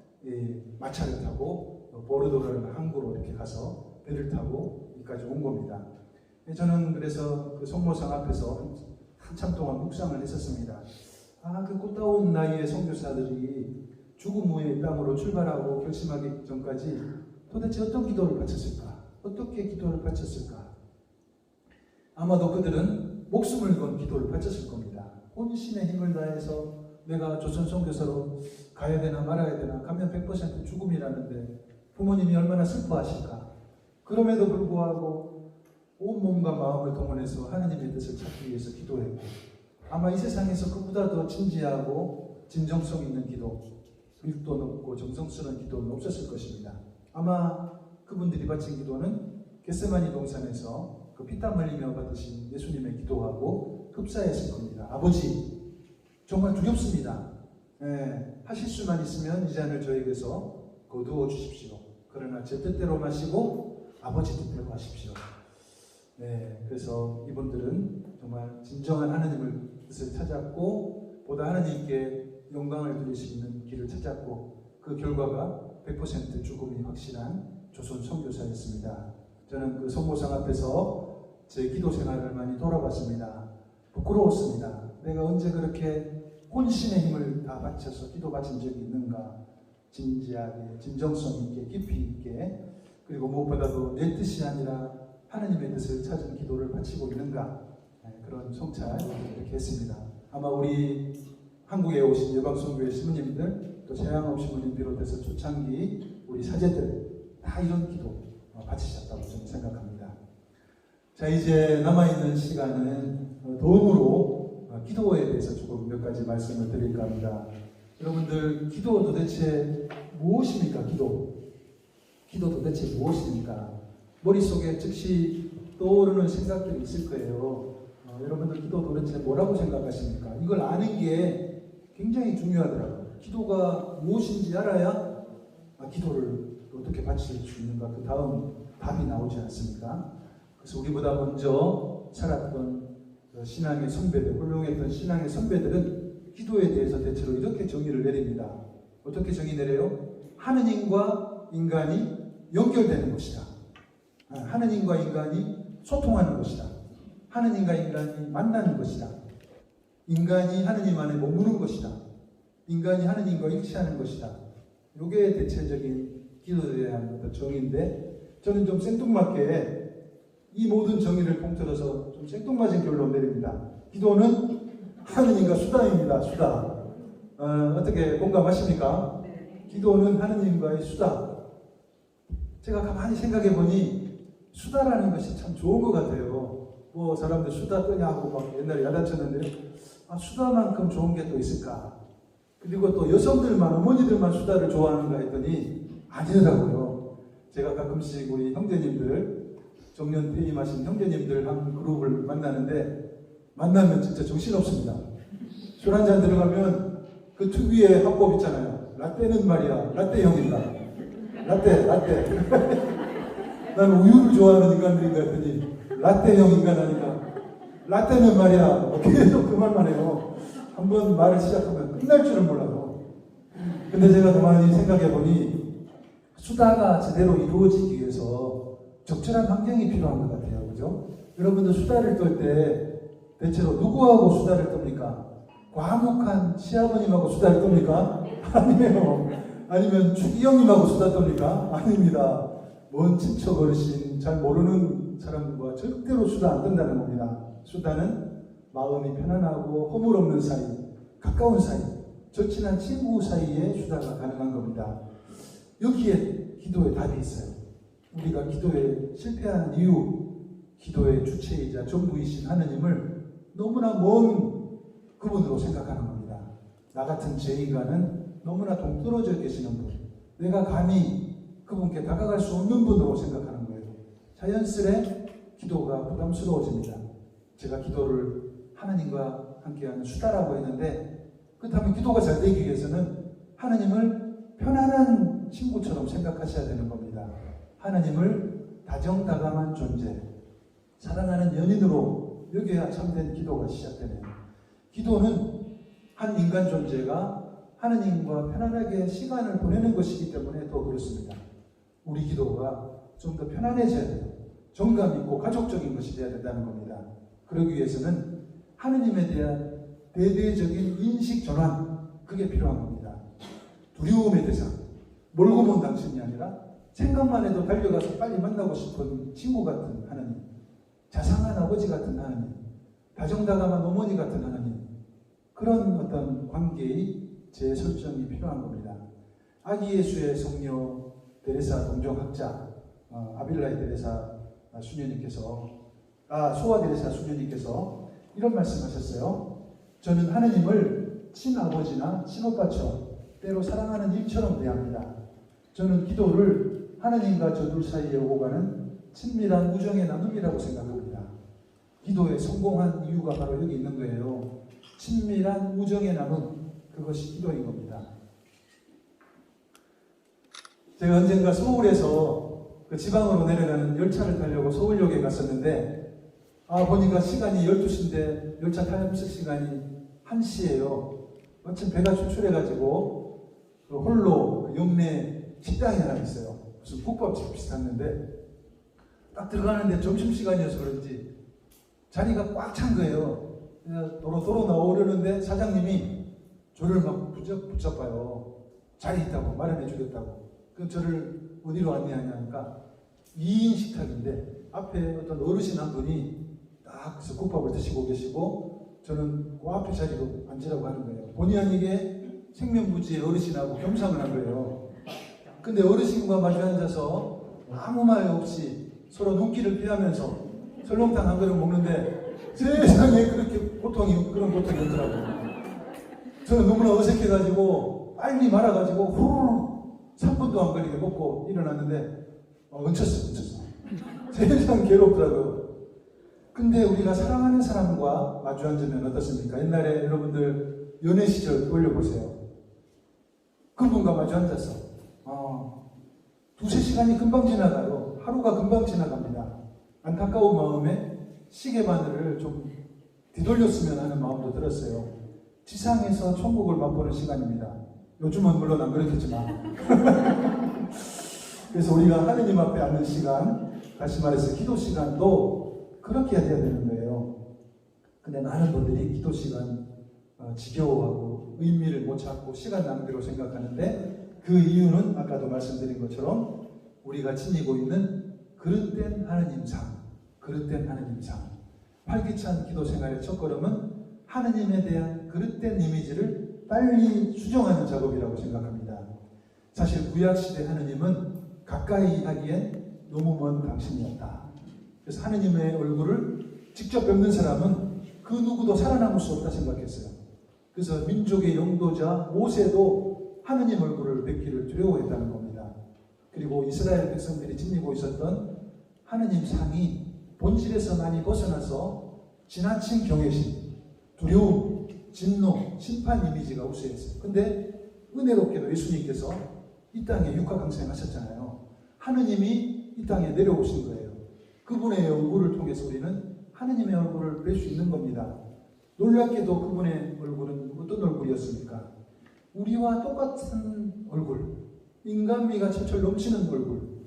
A: 마차를 타고 보르도라는 항구로 이렇게 가서 배를 타고 여기까지 온 겁니다. 저는 그래서 그 성모상 앞에서 한참 동안 묵상을 했었습니다. 그 꽃다운 나이의 선교사들이 죽음 후의 땅으로 출발하고 결심하기 전까지 도대체 어떤 기도를 바쳤을까? 어떻게 기도를 바쳤을까? 아마도 그들은 목숨을 건 기도를 바쳤을 겁니다. 혼신의 힘을 다해서 내가 조선 선교사로 가야 되나 말아야 되나 가면 100% 죽음이라는데 부모님이 얼마나 슬퍼하실까? 그럼에도 불구하고 온몸과 마음을 동원해서 하느님의 뜻을 찾기 위해서 기도했고 아마 이 세상에서 그보다 더 진지하고 진정성 있는 기도, 밀도 높고 정성스러운 기도는 없었을 것입니다. 아마 그분들이 바친 기도는 겟세마니 동산에서 그 피땀 흘리며 받으신 예수님의 기도하고 흡사했을 겁니다. 아버지, 정말 두렵습니다. 하실 수만 있으면 이 잔을 저에게서 거두어 주십시오. 그러나 제 뜻대로 마시고 아버지 뜻대로 하십시오. 그래서 이분들은 정말 진정한 하나님의 뜻을 찾았고 보다 하나님께 영광을 드릴 수 있는 길을 찾았고 그 결과가 100% 죽음이 확실한 조선 선교사였습니다. 저는 그 성모상 앞에서 제 기도 생활을 많이 돌아봤습니다. 부끄러웠습니다. 내가 언제 그렇게 혼신의 힘을 다 바쳐서 기도 바친 적이 있는가? 진지하게, 진정성 있게, 깊이 있게 그리고 무엇보다도 내 뜻이 아니라 하나님의 뜻을 찾은 기도를 바치고 있는가? 그런 성찰 이렇게 했습니다. 아마 우리 한국에 오신 여방선교회 신부님들 또 최양업 신부님 비롯해서 초창기 우리 사제들 다 이런 기도 바치셨다고 저는 생각합니다. 자, 이제 남아있는 시간은 덤으로 기도에 대해서 조금 몇 가지 말씀을 드릴까 합니다. 여러분들 기도 도대체 무엇입니까? 기도 도대체 무엇입니까? 머릿속에 즉시 떠오르는 생각들이 있을 거예요. 여러분들 기도 도대체 뭐라고 생각하십니까? 이걸 아는 게 굉장히 중요하더라고요. 기도가 무엇인지 알아야 기도를 어떻게 바칠 수 있는가 그 다음 답이 나오지 않습니까? 그래서 우리보다 먼저 살았던 신앙의 선배들, 훌륭했던 신앙의 선배들은 기도에 대해서 대체로 이렇게 정의를 내립니다. 어떻게 정의 내려요? 하느님과 인간이 연결되는 것이다. 하느님과 인간이 소통하는 것이다. 하느님과 인간이 만나는 것이다. 인간이 하느님 안에 머무는 것이다. 인간이 하느님과 일치하는 것이다. 이게 대체적인 기도에 대한 어떤 정의인데 저는 좀 생뚱맞게 이 모든 정의를 통틀어서 좀 생뚱맞은 결론 내립니다. 기도는 하느님과 수다입니다. 수다. 어떻게 공감하십니까? 기도는 하느님과의 수다. 제가 가만히 생각해 보니 수다라는 것이 참 좋은 것 같아요. 뭐 사람들 수다 떠냐고 막 옛날에 야단쳤는데 수다만큼 좋은 게 또 있을까? 그리고 또 여성들만 어머니들만 수다를 좋아하는가 했더니 아니더라고요. 제가 가끔씩 우리 형제님들 정년 퇴임하신 형제님들 한 그룹을 만나면 진짜 정신없습니다. 술 한잔 들어가면 그 특유의 화법 있잖아요. 라떼는 말이야 라떼형인가? 라떼 난 우유를 좋아하는 인간들인가 했더니 라떼형 인간 아닌가? 라떼는 말이야. 계속 그 말만 해요. 한번 말을 시작하면 끝날 줄은 몰라요. 근데 제가 가만히 생각해보니 수다가 제대로 이루어지기 위해서 적절한 환경이 필요한 것 같아요. 그죠? 여러분도 수다를 떨 때 대체로 누구하고 수다를 떱니까? 과묵한 시아버님하고 수다를 떱니까? 아니에요. 아니면 주기 형님하고 수다 떱니까? 아닙니다. 먼 친척 어르신, 잘 모르는 사람과 절대로 수다 안 떤다는 겁니다. 수다는 마음이 편안하고 허물 없는 사이, 가까운 사이, 절친한 친구 사이에 수다가 가능한 겁니다. 여기에 기도의 답이 있어요. 우리가 기도에 실패하는 이유, 기도의 주체이자 전부이신 하느님을 너무나 먼 그분으로 생각하는 겁니다. 나 같은 죄인과는 너무나 동떨어져 계시는 분, 내가 감히 그분께 다가갈 수 없는 분으로 생각하는 거예요. 자연스레 기도가 부담스러워집니다. 제가 기도를 하나님과 함께하는 수다라고 했는데, 그렇다면 기도가 잘 되기 위해서는 하나님을 편안한 친구처럼 생각하셔야 되는 겁니다. 하나님을 다정다감한 존재, 사랑하는 연인으로 여겨야 참된 기도가 시작되네요. 기도는 한 인간 존재가 하나님과 편안하게 시간을 보내는 것이기 때문에 더 그렇습니다. 우리 기도가 좀 더 편안해져야 돼요. 정감 있고 가족적인 것이 되어야 된다는 겁니다. 그러기 위해서는 하느님에 대한 대대적인 인식 전환, 그게 필요한 겁니다. 두려움의 대상, 몰고 본 당신이 아니라 생각만 해도 달려가서 빨리 만나고 싶은 친구 같은 하나님, 자상한 아버지 같은 하나님, 다정다감한 어머니 같은 하나님, 그런 어떤 관계의 재설정이 필요한 겁니다. 아기 예수의 성녀 데레사 동정학자 아빌라이 데레사 수녀님께서 소아 데레사 수녀님께서 이런 말씀하셨어요. 저는 하느님을 친아버지나 친오빠처럼 때로 사랑하는 일처럼 대합니다. 저는 기도를 하느님과 저둘 사이에 오고 가는 친밀한 우정의 나눔이라고 생각합니다. 기도에 성공한 이유가 바로 여기 있는 거예요. 친밀한 우정의 나눔, 그것이 기도인 겁니다. 제가 언젠가 서울에서 그 지방으로 내려가는 열차를 타려고 서울역에 갔었는데, 보니까 시간이 12시인데 열차 탑승 시간이 1시예요. 마침 배가 출출해가지고 그 홀로 그 역내 식당이 하나 있어요. 무슨 국밥집 비슷했는데 딱 들어가는데 점심시간이어서 그런지 자리가 꽉 찬 거예요. 도로 나오려는데 사장님이 저를 막 붙잡아요. 자리 있다고 마련해 주겠다고. 그럼 저를 어디로 안내하냐니까 2인 식탁인데 앞에 어떤 어르신 한 분이 딱 그래서 국밥을 드시고 계시고 저는 그 앞에 자리로 앉으라고 하는 거예요. 본의 아니게 생명부지의 어르신하고 겸상을 한 거예요. 근데 어르신과 마주 앉아서 아무 말 없이 서로 눈길을 피하면서 설렁탕 한 그릇 먹는데 세상에 그런 고통이 없더라고요. 저는 너무나 어색해가지고 빨리 말아가지고 후루룩 3분도 안 걸리게 먹고 일어났는데 얹혔어. 세상 괴롭더라고요. 근데 우리가 사랑하는 사람과 마주 앉으면 어떻습니까? 옛날에 여러분들 연애 시절 떠올려보세요. 그분과 마주 앉았어. 두세 시간이 금방 지나가요. 하루가 금방 지나갑니다. 안타까운 마음에 시계바늘을 좀 뒤돌렸으면 하는 마음도 들었어요. 지상에서 천국을 맛보는 시간입니다. 요즘은 물론 안 그렇겠지만. 그래서 우리가 하느님 앞에 앉는 시간, 다시 말해서 기도 시간도 그렇게 해야 되는 거예요. 근데 많은 분들이 기도 시간 지겨워하고 의미를 못 찾고 시간 낭비로 생각하는데, 그 이유는 아까도 말씀드린 것처럼 우리가 지니고 있는 그릇된 하느님 삶, 그릇된 하느님 삶. 활기찬 기도 생활의 첫걸음은 하느님에 대한 그릇된 이미지를 빨리 수정하는 작업이라고 생각합니다. 사실 구약시대 하느님은 가까이 하기엔 너무 먼 당신이었다. 그래서 하느님의 얼굴을 직접 뵙는 사람은 그 누구도 살아남을 수 없다 생각했어요. 그래서 민족의 영도자 모세도 하느님 얼굴을 뵙기를 두려워했다는 겁니다. 그리고 이스라엘 백성들이 지니고 있었던 하느님 상이 본질에서 많이 벗어나서 지나친 경외심, 두려움, 진노, 심판 이미지가 우세했어요. 근데 은혜롭게도 예수님께서 이 땅에 육하강생하셨잖아요. 하느님이 이 땅에 내려오신 거예요. 그분의 얼굴을 통해서 우리는 하느님의 얼굴을 뵐 수 있는 겁니다. 놀랍게도 그분의 얼굴은 어떤 얼굴이었습니까? 우리와 똑같은 얼굴, 인간미가 철철 넘치는 얼굴,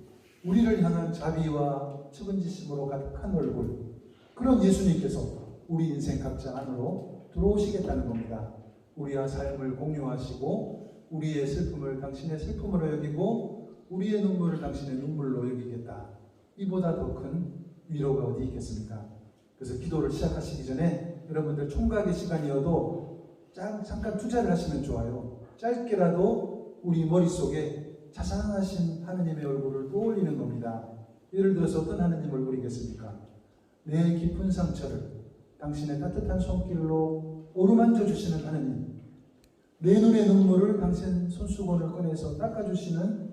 A: 우리를 향한 자비와 측은지심으로 가득한 얼굴, 그런 예수님께서 우리 인생 각자 안으로 들어오시겠다는 겁니다. 우리와 삶을 공유하시고 우리의 슬픔을 당신의 슬픔으로 여기고 우리의 눈물을 당신의 눈물로 여기겠다. 이보다 더 큰 위로가 어디 있겠습니까? 그래서 기도를 시작하시기 전에 여러분들 총각의 시간이어도 잠깐 투자를 하시면 좋아요. 짧게라도 우리 머릿속에 자상하신 하느님의 얼굴을 떠올리는 겁니다. 예를 들어서 어떤 하느님 얼굴이겠습니까? 내 깊은 상처를 당신의 따뜻한 손길로 어루만져 주시는 하느님, 내 눈의 눈물을 당신 손수건을 꺼내서 닦아주시는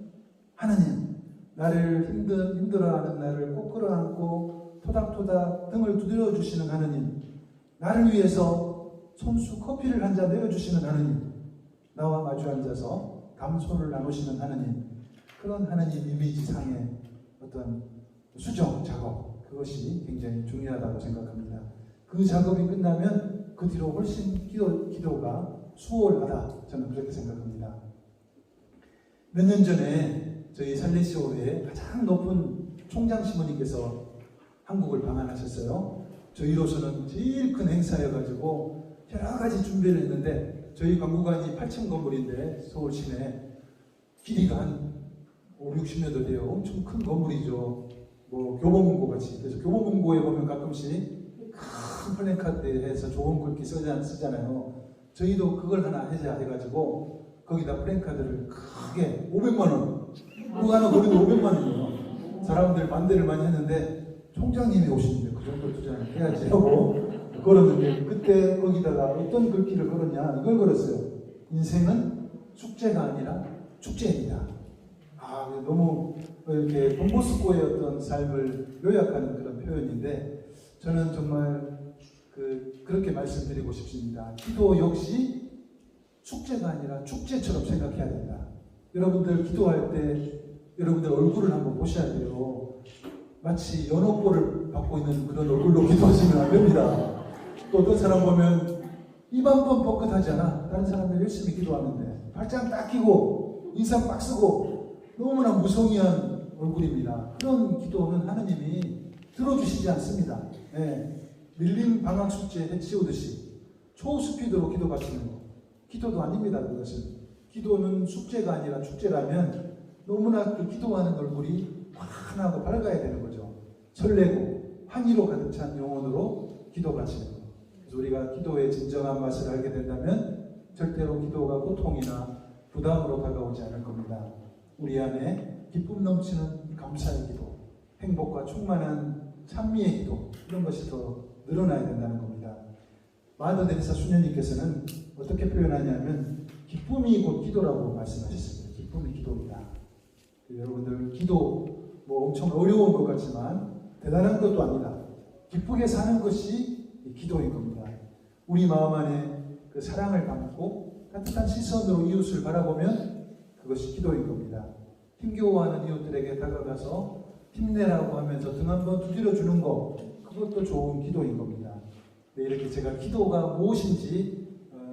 A: 하느님, 나를 힘들어하는 나를 꼭 끌어안고 토닥토닥 등을 두드려 주시는 하느님, 나를 위해서 손수 커피를 한 잔 내려주시는 하느님, 나와 마주 앉아서 담소를 나누시는 하느님, 그런 하느님 이미지상의 어떤 수정 작업, 그것이 굉장히 중요하다고 생각합니다. 그 작업이 끝나면 그 뒤로 훨씬 기도가 수월하다, 저는 그렇게 생각합니다. 몇 년 전에 저희 살레시오회 가장 높은 총장 시모님께서 한국을 방한하셨어요. 저희로서는 제일 큰 행사여가지고 여러 가지 준비를 했는데, 저희 관구관이 8층 건물인데 서울 시내 길이가 한 5, 60m도 돼요. 엄청 큰 건물이죠. 뭐 교보문고 같이. 그래서 교보문고에 보면 가끔씩 큰 플랜카드에서 좋은 글귀 쓰잖아요. 저희도 그걸 하나 해가지고 거기다 플랜카드를 크게 500만 원. 그거 하나 거기도 500만 원이에요. 사람들 반대를 많이 했는데 총장님이 오시는데 그 정도 투자는 해야지 하고 걸었는데, 그때 거기다가 어떤 글귀를 걸었냐, 이걸 걸었어요. 인생은 숙제가 아니라 축제입니다. 너무 이렇게 돈보스코의 어떤 삶을 요약하는 그런 표현인데, 저는 정말 그렇게 말씀드리고 싶습니다. 기도 역시 숙제가 아니라 축제처럼 생각해야 된다. 여러분들 기도할 때 여러분들 얼굴을 한번 보셔야 돼요. 마치 연옥보를 받고 있는 그런 얼굴로 기도하시면 안 됩니다. 또 어떤 사람 보면 입 한 번 뻐끗하지 않아. 다른 사람들 열심히 기도하는데 발장 딱 끼고 인상 빡 쓰고 너무나 무성의한 얼굴입니다. 그런 기도는 하느님이 들어주시지 않습니다. 밀린 방학 숙제 해치우듯이 초스피드로 기도 바치는 거, 기도도 아닙니다. 그것은 기도는 숙제가 아니라 축제라면 너무나 그 기도하는 얼굴이 환하고 밝아야 되는 거죠. 설레고 환희로 가득 찬 영혼으로 기도 바치는 거. 그래서 우리가 기도의 진정한 맛을 알게 된다면 절대로 기도가 고통이나 부담으로 다가오지 않을 겁니다. 우리 안에 기쁨 넘치는 감사의 기도, 행복과 충만한 찬미의 기도, 이런 것이 더 늘어나야 된다는 겁니다. 마더 데레사 수녀님께서는 어떻게 표현하냐면 기쁨이 곧 기도라고 말씀하셨습니다. 기쁨이 기도이다. 여러분들 기도 뭐 엄청 어려운 것 같지만 대단한 것도 아니다. 기쁘게 사는 것이 기도인 겁니다. 우리 마음 안에 그 사랑을 담고 따뜻한 시선으로 이웃을 바라보면 그것이 기도인 겁니다. 힘겨워하는 이웃들에게 다가가서 힘내라고 하면서 등 한번 두드려 주는 것, 그것도 좋은 기도인 겁니다. 네, 이렇게 제가 기도가 무엇인지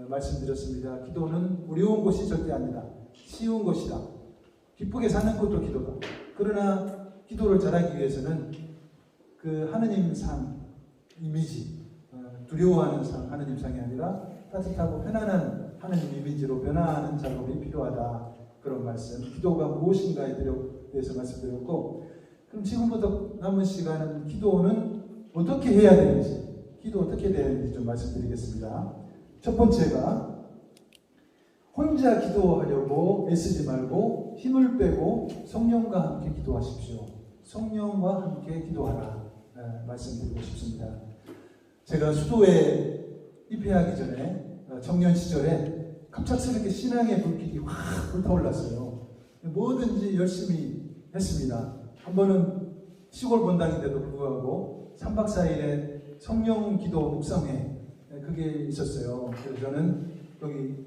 A: 말씀드렸습니다. 기도는 어려운 것이 절대 아니다. 쉬운 것이다. 기쁘게 사는 것도 기도다. 그러나 기도를 잘하기 위해서는 그 하느님 상 이미지, 두려워하는 상 하느님 상이 아니라 따뜻하고 편안한 하느님 이미지로 변화하는 작업이 필요하다. 그런 말씀, 기도가 무엇인가에 대해서 말씀드렸고, 그럼 지금부터 남은 시간은 기도는 어떻게 해야 되는지, 기도 어떻게 해야 되는지 좀 말씀드리겠습니다. 첫 번째가 혼자 기도하려고 애쓰지 말고 힘을 빼고 성령과 함께 기도하십시오. 성령과 함께 기도하라. 말씀드리고 싶습니다. 제가 수도에 입회하기 전에 청년 시절에 갑작스럽게 신앙의 불길이 확 불타올랐어요. 뭐든지 열심히 했습니다. 한 번은 시골 본당인데도 불구하고 3박 4일에 성령 기도 묵상회, 그게 있었어요. 그래서 저는 거기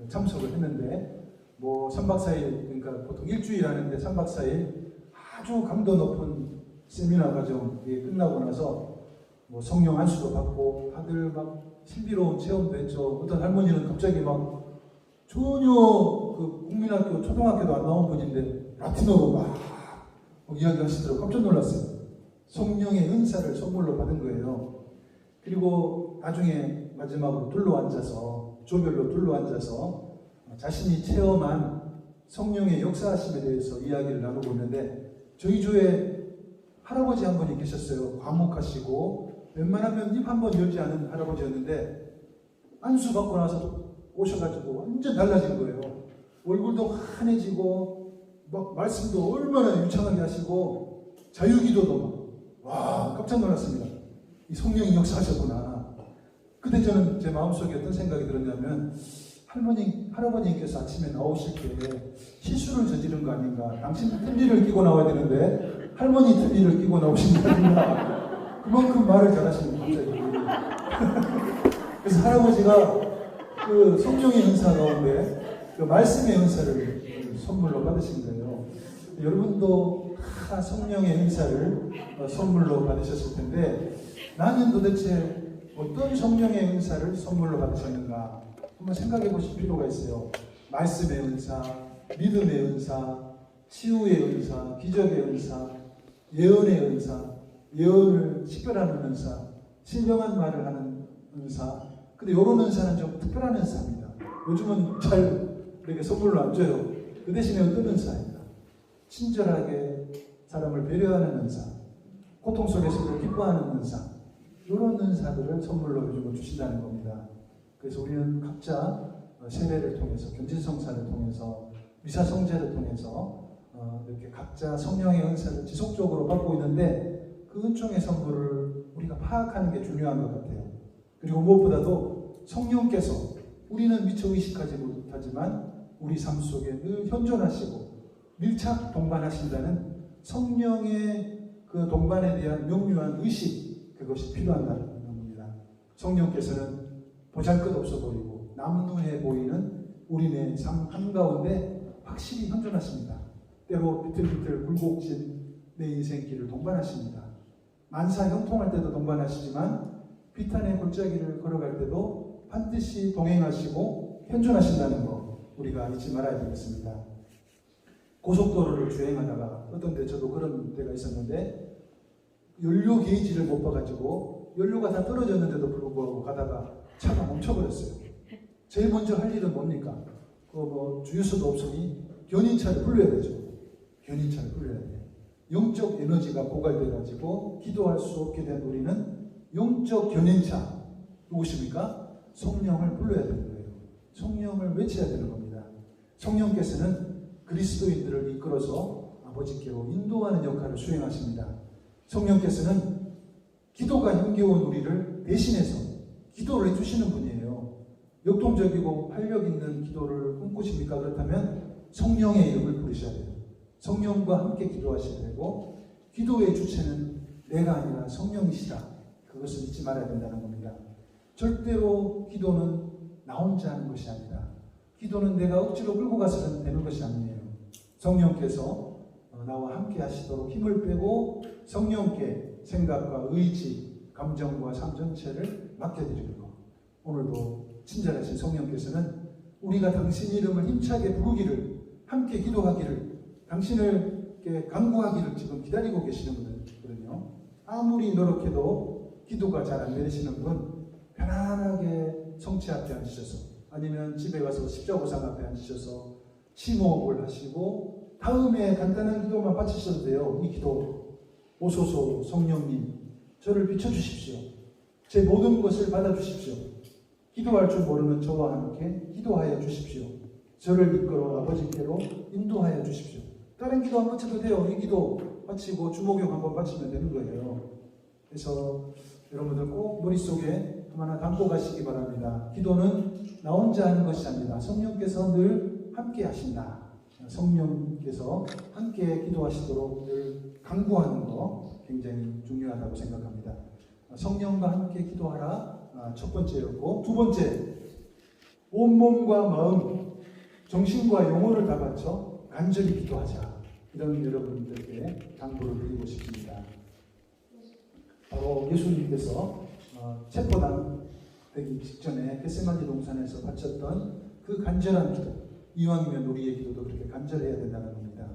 A: 참석을 했는데, 뭐 3박 4일, 그러니까 보통 일주일 하는데 3박 4일 아주 강도 높은 세미나 과정이 끝나고 나서 뭐 성령 안수도 받고 다들 막 신비로운 체험도 했죠. 어떤 할머니는 갑자기 막 전혀 그 국민학교, 초등학교도 안 나온 분인데 라틴어로 막 이야기하시더라고요. 깜짝 놀랐어요. 성령의 은사를 선물로 받은 거예요. 그리고 나중에 마지막으로 둘러앉아서, 조별로 둘러앉아서 자신이 체험한 성령의 역사하심에 대해서 이야기를 나누고 있는데, 저희 교회 할아버지 한 분이 계셨어요. 과묵하시고 웬만하면 입 한 번 열지 않은 할아버지였는데 안수 받고 나서 오셔가지고 완전 달라진 거예요. 얼굴도 환해지고 막 말씀도 얼마나 유창하게 하시고 자유기도도 와, 깜짝 놀랐습니다. 이 성령이 역사하셨구나. 그때 저는 제 마음속에 어떤 생각이 들었냐면, 할아버님께서 아침에 나오실 때 실수를 저지른 거 아닌가. 당신 틀니를 끼고 나와야 되는데 할머니 틀니를 끼고 나오신 거 아닌가. 그만큼 말을 잘하시는 갑자기. 그래서 할아버지가 그 성령의 은사 가운데 그 말씀의 은사를 선물로 받으신 거예요. 여러분도 다 성령의 은사를 선물로 받으셨을 텐데, 나는 도대체 어떤 성령의 은사를 선물로 받으셨는가 한번 생각해 보실 필요가 있어요. 말씀의 은사, 믿음의 은사, 치유의 은사, 기적의 은사, 예언의 은사, 예언을 식별하는 은사, 신령한 말을 하는 은사. 근데 이런 은사는 좀 특별한 은사입니다. 요즘은 잘 이렇게 선물로 안 줘요. 그 대신에 어떤 은사입니다. 친절하게 사람을 배려하는 은사, 고통 속에서도 기뻐하는 은사, 이런 은사들을 선물로 요즘은 주신다는 겁니다. 그래서 우리는 각자 세례를 통해서, 견진성사를 통해서, 미사성제를 통해서 이렇게 각자 성령의 은사를 지속적으로 받고 있는데, 그 은총의 선물을 우리가 파악하는 게 중요한 것 같아요. 그리고 무엇보다도 성령께서, 우리는 미처 의식하지 못하지만 우리 삶 속에 늘 현존하시고 밀착 동반하신다는 성령의 그 동반에 대한 명료한 의식, 그것이 필요하다는 겁니다. 성령께서는 보잘것없어 보이고 남루해 보이는 우리네 삶 한가운데 확실히 현존하십니다. 때로 비틀비틀 굴곡진 내 인생길을 동반하십니다. 만사 형통할 때도 동반하시지만 비탄의 골짜기를 걸어갈 때도 반드시 동행하시고 현존하신다는 거 우리가 잊지 말아야 되겠습니다. 고속도로를 주행하다가 어떤 때 저도 그런 때가 있었는데, 연료 게이지를 못 봐가지고 연료가 다 떨어졌는데도 불구하고 가다가 차가 멈춰버렸어요. 제일 먼저 할 일은 뭡니까? 주유소도 없으니 견인차를 불러야 되죠. 견인차를 불러야 돼요. 영적 에너지가 고갈돼가지고 기도할 수 없게 된 우리는 영적 견인차, 무엇입니까? 성령을 불러야 되는 거예요. 성령을 외쳐야 되는 겁니다. 성령께서는 그리스도인들을 이끌어서 아버지께로 인도하는 역할을 수행하십니다. 성령께서는 기도가 힘겨운 우리를 대신해서 기도를 해주시는 분이에요. 역동적이고 활력 있는 기도를 꿈꾸십니까? 그렇다면 성령의 이름을 부르셔야 돼요. 성령과 함께 기도하셔야 되고, 기도의 주체는 내가 아니라 성령이시다. 그것을 잊지 말아야 된다는 겁니다. 절대로 기도는 나 혼자 하는 것이 아니라, 기도는 내가 억지로 끌고 가서는 되는 것이 아니에요. 성령께서 나와 함께 하시도록 힘을 빼고 성령께 생각과 의지, 감정과 삶 전체를 맡겨드리는 것. 오늘도 친절하신 성령께서는 우리가 당신 이름을 힘차게 부르기를, 함께 기도하기를, 당신을 간구하기를 지금 기다리고 계시는 분들거든요. 아무리 노력해도 기도가 잘 안 되시는 분, 편안하게 성체 앞에 앉으셔서, 아니면 집에 가서 십자보상 앞에 앉으셔서 심호흡을 하시고 다음에 간단한 기도만 바치셔도 돼요. 이 기도, 오소서 성령님, 저를 비춰주십시오. 제 모든 것을 받아주십시오. 기도할 줄 모르는 저와 함께 기도하여 주십시오. 저를 이끌어 아버지께로 인도하여 주십시오. 다른 기도 안 바쳐도 돼요. 이 기도 바치고 주목욕 한번 바치면 되는 거예요. 그래서 여러분들 꼭 머릿속에 하나 담고 가시기 바랍니다. 기도는 나 혼자 하는 것이 아니라 성령께서 늘 함께 하신다. 성령께서 함께 기도하시도록 늘 강구하는 거 굉장히 중요하다고 생각합니다. 성령과 함께 기도하라, 첫 번째였고, 두 번째, 온몸과 마음, 정신과 영혼을 다 바쳐 간절히 기도하자. 이런 여러분들께 당부를 드리고 싶습니다. 바로 예수님께서 체포당 되기 직전에 겟세마니 동산에서 바쳤던 그 간절한 기도, 이왕이면 우리의 기도도 그렇게 간절해야 된다는 겁니다.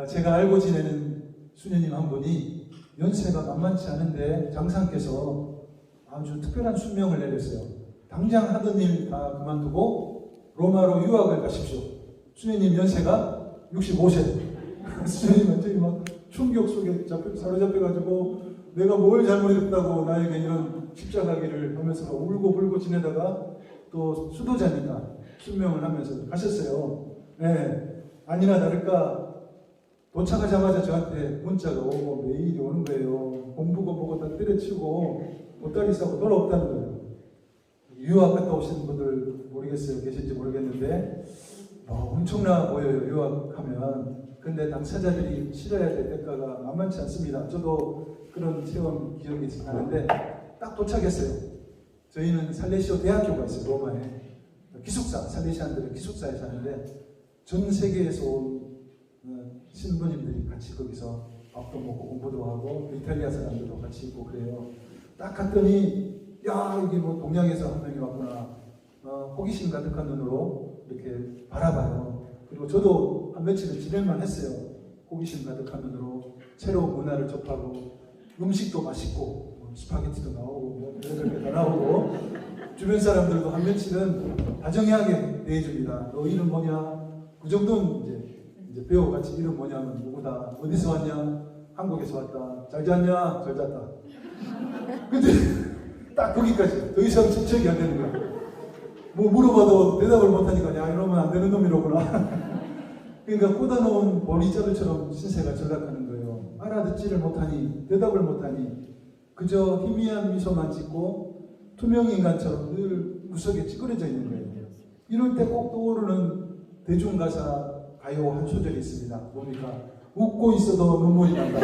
A: 제가 알고 지내는 수녀님 한 분이 연세가 만만치 않은데 장사께서 아주 특별한 순명을 내렸어요. 당장 하던 일 다 그만두고 로마로 유학을 가십시오. 수녀님 연세가 65세. 수녀님 완전히 막 충격 속에 사로잡혀가지고 내가 뭘 잘못했다고 나에게 이런 십자가기를 하면서 울고 불고 지내다가 또 수도자니까 순명을 하면서 가셨어요. 네. 아니나 다를까 도착하자마자 저한테 문자가 오고 메일이 오는 거예요. 공부고 뭐고 다 때려치우고 보따리 싸고 돌아없다는 거예요. 유학 갔다 오신 분들 모르겠어요. 계신지 모르겠는데 엄청나 보여요. 유학하면. 근데 당사자들이 치러야 될 대가가 만만치 않습니다. 저도 그런 체험 기억이 나는데 딱 도착했어요. 저희는 살레시오 대학교가 있어요. 로마에. 기숙사, 살레시안들은 기숙사에 사는데 전 세계에서 온 신부님들이 같이 거기서 밥도 먹고 공부도 하고 이탈리아 사람들도 같이 있고 그래요. 딱 갔더니 야 이게 뭐 동양에서 한 명이 왔구나. 호기심 가득한 눈으로 이렇게 바라봐요. 그리고 저도 한 며칠을 지낼만 했어요. 호기심 가득한 눈으로 새로운 문화를 접하고 음식도 맛있고 스파게티도 나오고 별별 게 다 나오고 주변 사람들도 한 며칠은 다정하게 대해줍니다. 너 이름 뭐냐? 그 정도는 이제 배우 같이 이름 뭐냐면 누구다? 어디서 왔냐? 한국에서 왔다. 잘 잤냐? 잘 잤다. 근데 딱 거기까지. 더 이상 집착이 안 되는 거야. 뭐 물어봐도 대답을 못하니까 야 이러면 안 되는 놈이로구나. 그러니까 꽂아놓은 보리자루처럼 신세가 전락하는 거예요. 알아듣지를 못하니 대답을 못하니 그저 희미한 미소만 짓고 투명인간처럼 늘 구석에 찌그러져 있는 거예요. 이럴 때 꼭 떠오르는 대중가사 가요 한 소절이 있습니다. 뭡니까? 웃고 있어도 눈물이 난다.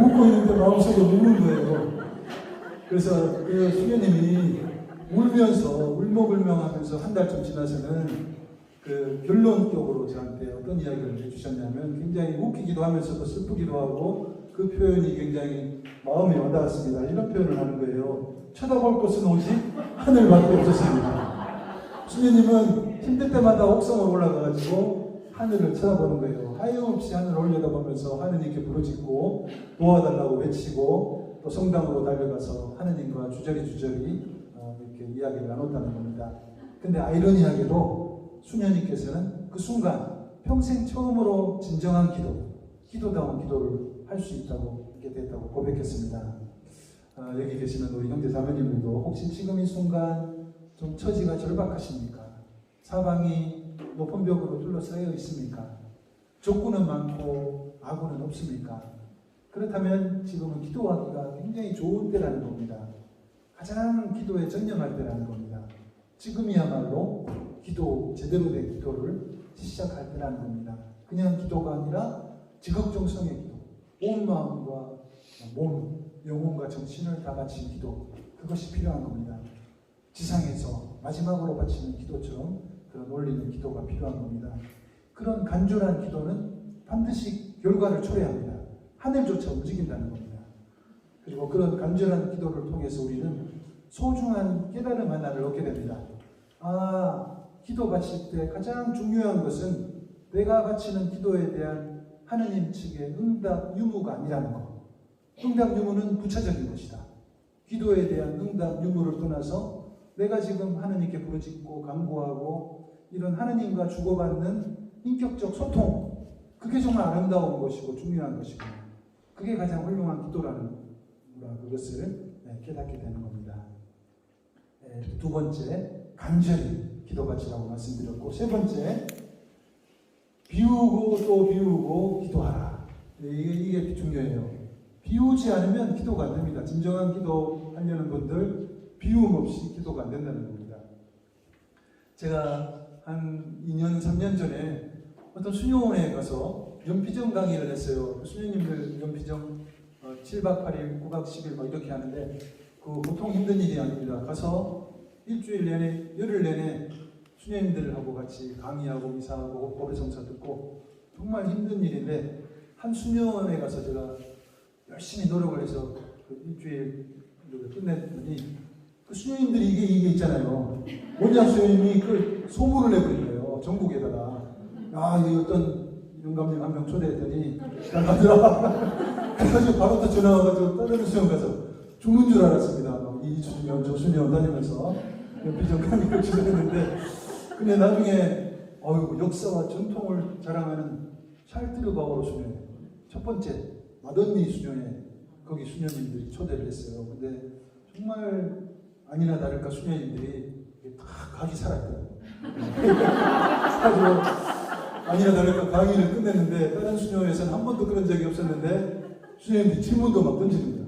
A: 웃고 있는데 마음속에 우는 거예요. 그래서 그 수녀님이 울면서 울먹울명하면서 한 달쯤 지나서는 그 결론적으로 저한테 어떤 이야기를 해주셨냐면 굉장히 웃기기도 하면서도 슬프기도 하고 그 표현이 굉장히 마음에 와닿았습니다. 이런 표현을 하는 거예요. 쳐다볼 곳은 오직 하늘밖에 없었습니다. 수녀님은 힘들 때마다 옥상으로 올라가가지고 하늘을 쳐다보는 거예요. 하염없이 하늘을 올려다보면서 하느님께 부르짖고 도와달라고 외치고 또 성당으로 달려가서 하느님과 주저리 이렇게 이야기를 나눴다는 겁니다. 근데 아이러니하게도 수녀님께서는 그 순간 평생 처음으로 진정한 기도다운 기도를 할 수 있게 됐다고 고백했습니다. 여기 계시는 우리 형제 자매님들도 혹시 지금 이 순간 좀 처지가 절박하십니까? 사방이 높은 벽으로 둘러싸여 있습니까? 적군은 많고 악군은 없습니까? 그렇다면 지금은 기도하기가 굉장히 좋은 때라는 겁니다. 가장 기도에 전념할 때라는 겁니다. 지금이야말로 제대로 된 기도를 시작할 때라는 겁니다. 그냥 기도가 아니라 지극정성의 기도, 온 마음과 몸, 영혼과 정신을 다 바친 기도, 그것이 필요한 겁니다. 지상에서 마지막으로 바치는 기도처럼 그런 올리는 기도가 필요한 겁니다. 그런 간절한 기도는 반드시 결과를 초래합니다. 하늘조차 움직인다는 겁니다. 그리고 그런 간절한 기도를 통해서 우리는 소중한 깨달음 하나를 얻게 됩니다. 기도 바칠 때 가장 중요한 것은 내가 바치는 기도에 대한 하느님 측의 응답 유무가 아니라는 것. 응답 유무는 부차적인 것이다. 기도에 대한 응답 유무를 떠나서 내가 지금 하느님께 부르짖고 간구하고 이런 하느님과 주고받는 인격적 소통, 그게 정말 아름다운 것이고 중요한 것이고 그게 가장 훌륭한 기도라는 그것을 깨닫게 되는 겁니다. 두 번째, 간절히 기도바치라고 말씀드렸고, 세 번째, 비우고 또 비우고 기도하라. 이게 중요해요. 비우지 않으면 기도가 안 됩니다. 진정한 기도 하려는 분들 비움 없이 기도가 안 된다는 겁니다. 제가 한 2년, 3년 전에 어떤 수녀원에 가서 연피정 강의를 했어요. 수녀님들 연피정 7박 8일, 9박 10일 이렇게 하는데 그 보통 힘든 일이 아닙니다. 가서 일주일 내내, 열흘 내내 수녀님들하고 같이 강의하고 미사하고 법의 성사 듣고 정말 힘든 일인데 한 수련회 가서 제가 열심히 노력을 해서 그 일주일 끝냈더니 그 수녀님들이 이게 있잖아요. 원장 수녀님이 그 소문을 내버린 거예요. 전국에다가. 이 어떤 영감님 한 명 초대했더니 잘 가더라. 그래가지고 바로 또 전화 와가지고 다른 수련 가서 죽는 줄 알았습니다. 이 수련 저 수련 다니면서 비정감을 주셨는데 근데 나중에 역사와 전통을 자랑하는 샬트르 바오로 수련회 첫 번째 마던니 수련회 거기 수녀님들이 초대를 했어요. 근데 정말 아니나 다를까 수녀님들이 다 각이 살아있더라고요. 그래서 아니나 다를까 강의를 끝냈는데 다른 수녀회에서는 한 번도 그런 적이 없었는데 수녀님들이 질문도 막 던집니다.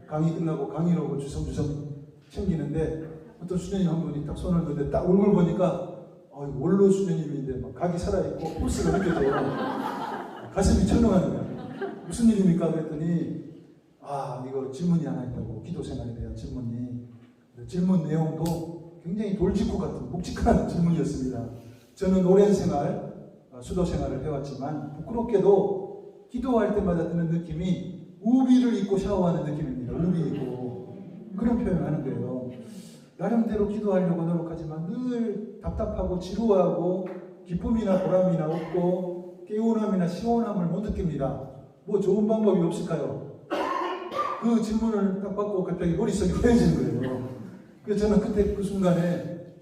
A: 강의 끝나고 강의록을 주섬주섬 챙기는데 어떤 수녀님 한 분이 딱 손을 드는데 딱 얼굴 보니까 원로 수녀님인데 막 각이 살아있고 포스가 느껴져요. 가슴이 철렁하는 거예요. 무슨 일입니까? 그랬더니 이거 질문이 하나 있다고. 기도 생활에 대한 질문이. 질문 내용도 굉장히 돌직구 같은 묵직한 질문이었습니다. 저는 오랜 생활, 수도 생활을 해왔지만 부끄럽게도 기도할 때마다 드는 느낌이 우비를 입고 샤워하는 느낌입니다. 우비 입고. 그런 표현을 하는 거예요. 나름대로 기도하려고 노력하지만 늘 답답하고 지루하고 기쁨이나 보람이나 없고 개운함이나 시원함을 못 느낍니다. 뭐 좋은 방법이 없을까요? 그 질문을 딱 받고 갑자기 머릿속이 하얘지는 거예요. 그래서 저는 그때 그 순간에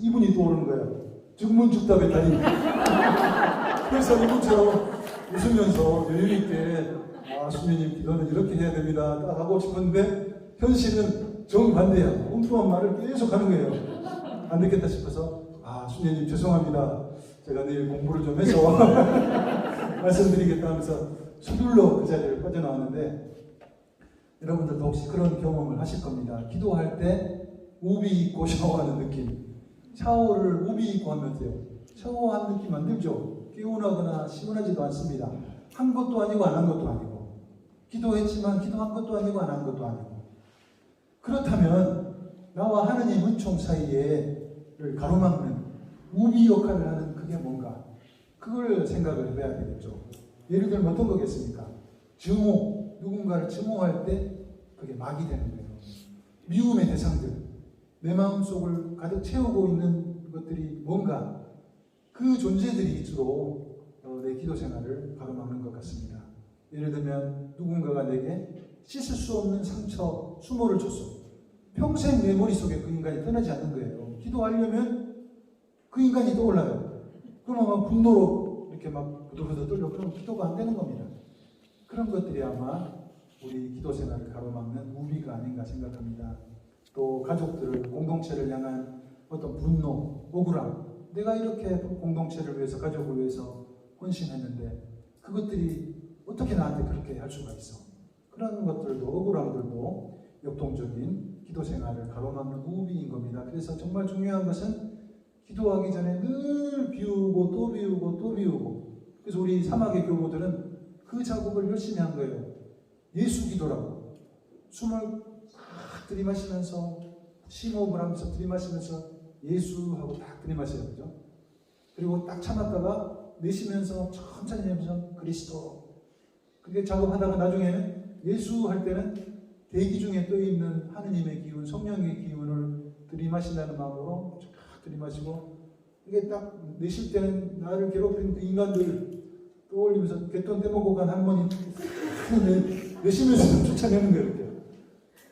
A: 이분이 떠오르는 거예요. 즉문즉답의 달인. 그래서 이분처럼 웃으면서 여유있게 수녀님 기도는 이렇게 해야 됩니다 딱 하고 싶었는데 현실은 정반대야. 엉뚱한 말을 계속 하는 거예요. 안 듣겠다 싶어서 수녀님 죄송합니다. 제가 내일 공부를 좀 해서 말씀드리겠다 하면서 서둘러 그 자리를 빠져나왔는데 여러분들도 혹시 그런 경험을 하실 겁니다. 기도할 때 우비 입고 샤워하는 느낌. 샤워를 우비 입고 하면 돼요. 샤워한 느낌 안 들죠? 개운하거나 시원하지도 않습니다. 한 것도 아니고 안 한 것도 아니고 기도했지만 기도한 것도 아니고 안 한 것도 아니고 그렇다면 나와 하느님 은총 사이에를 가로막는 우비 역할을 하는 그게 뭔가 그걸 생각을 해봐야 되겠죠. 예를 들면 어떤 거겠습니까? 증오, 누군가를 증오할 때 그게 막이 되는 거예요. 미움의 대상들, 내 마음속을 가득 채우고 있는 것들이 뭔가 그 존재들이 주로 내 기도 생활을 가로막는 것 같습니다. 예를 들면 누군가가 내게 씻을 수 없는 상처, 수모를 줬어. 평생 내 머릿속에 그 인간이 떠나지 않는 거예요. 기도하려면 그 인간이 떠올라요. 그럼 아마 분노로 이렇게 막 부들부들 떨려. 그럼 기도가 안 되는 겁니다. 그런 것들이 아마 우리 기도 생활을 가로막는 우비가 아닌가 생각합니다. 또 가족들을, 공동체를 향한 어떤 분노, 억울함. 내가 이렇게 공동체를 위해서, 가족을 위해서 헌신했는데 그것들이 어떻게 나한테 그렇게 할 수가 있어. 그런 것들도, 억울함들도 역동적인 기도 생활을 가로막는 우비인 겁니다. 그래서 정말 중요한 것은 기도하기 전에 늘 비우고 또 비우고 또 비우고. 그래서 우리 사막의 교우들은 그 작업을 열심히 한 거예요. 예수 기도라고. 숨을 딱 들이마시면서 심호흡을 하면서 들이마시면서 예수하고 딱 들이마셔야 되죠. 그리고 딱 참았다가 내쉬면서 천천히 하면서 그리스도. 그게 작업하다가 나중에는 예수 할 때는 대기 중에 떠있는 하느님의 기운, 성령의 기운을 들이마신다는 마음으로 쫙 들이마시고 이게 딱 내쉴 때는 나를 괴롭힌 그 인간들 떠올리면서 갯돈 떼먹고 간 할머니 내쉬면서 쫓아내는 거예요. 이렇게.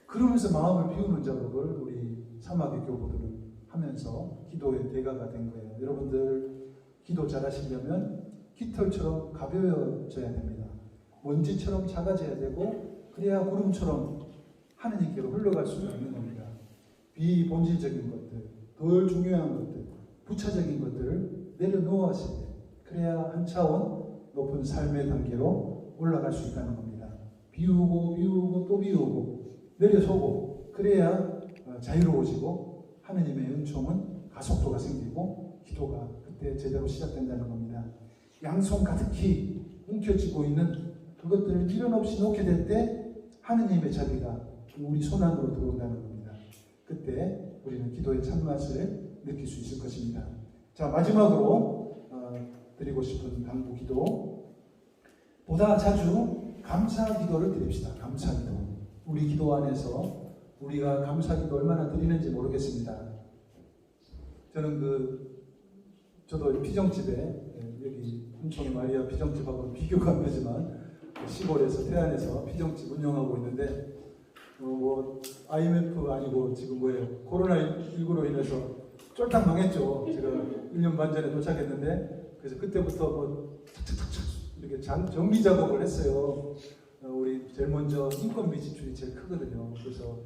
A: 그러면서 마음을 비우는 작업을 우리 사막의 교우들은 하면서 기도의 대가가 된 거예요. 여러분들 기도 잘하시려면 깃털처럼 가벼워져야 됩니다. 먼지처럼 작아져야 되고 그래야 구름처럼 하느님께로 흘러갈 수 있는 겁니다. 비본질적인 것들, 덜 중요한 것들, 부차적인 것들을 내려놓으실 때 그래야 한 차원 높은 삶의 단계로 올라갈 수 있다는 겁니다. 비우고 비우고 또 비우고 내려서고 그래야 자유로워지고 하느님의 은총은 가속도가 생기고 기도가 그때 제대로 시작된다는 겁니다. 양손 가득히 움켜쥐고 있는 그것들을 미련 없이 놓게 될 때 하느님의 자비가 우리 손 안으로 들어온다는 겁니다. 그때 우리는 기도의 참맛을 느낄 수 있을 것입니다. 자, 마지막으로 드리고 싶은 당부 기도. 보다 자주 감사 기도를 드립시다. 감사 기도. 우리 기도 안에서 우리가 감사 기도 얼마나 드리는지 모르겠습니다. 저는 저도 피정집에, 여기 hun청의 마리아 피정집하고 비교가 안 되지만 시골에서 태안에서 피정집 운영하고 있는데 IMF 아니고 지금 코로나19로 인해서 쫄딱 망했죠. 제가 1년 반 전에 도착했는데 그래서 그때부터 착착착착 이렇게 정리 작업을 했어요. 우리 제일 먼저 인건비 지출이 제일 크거든요. 그래서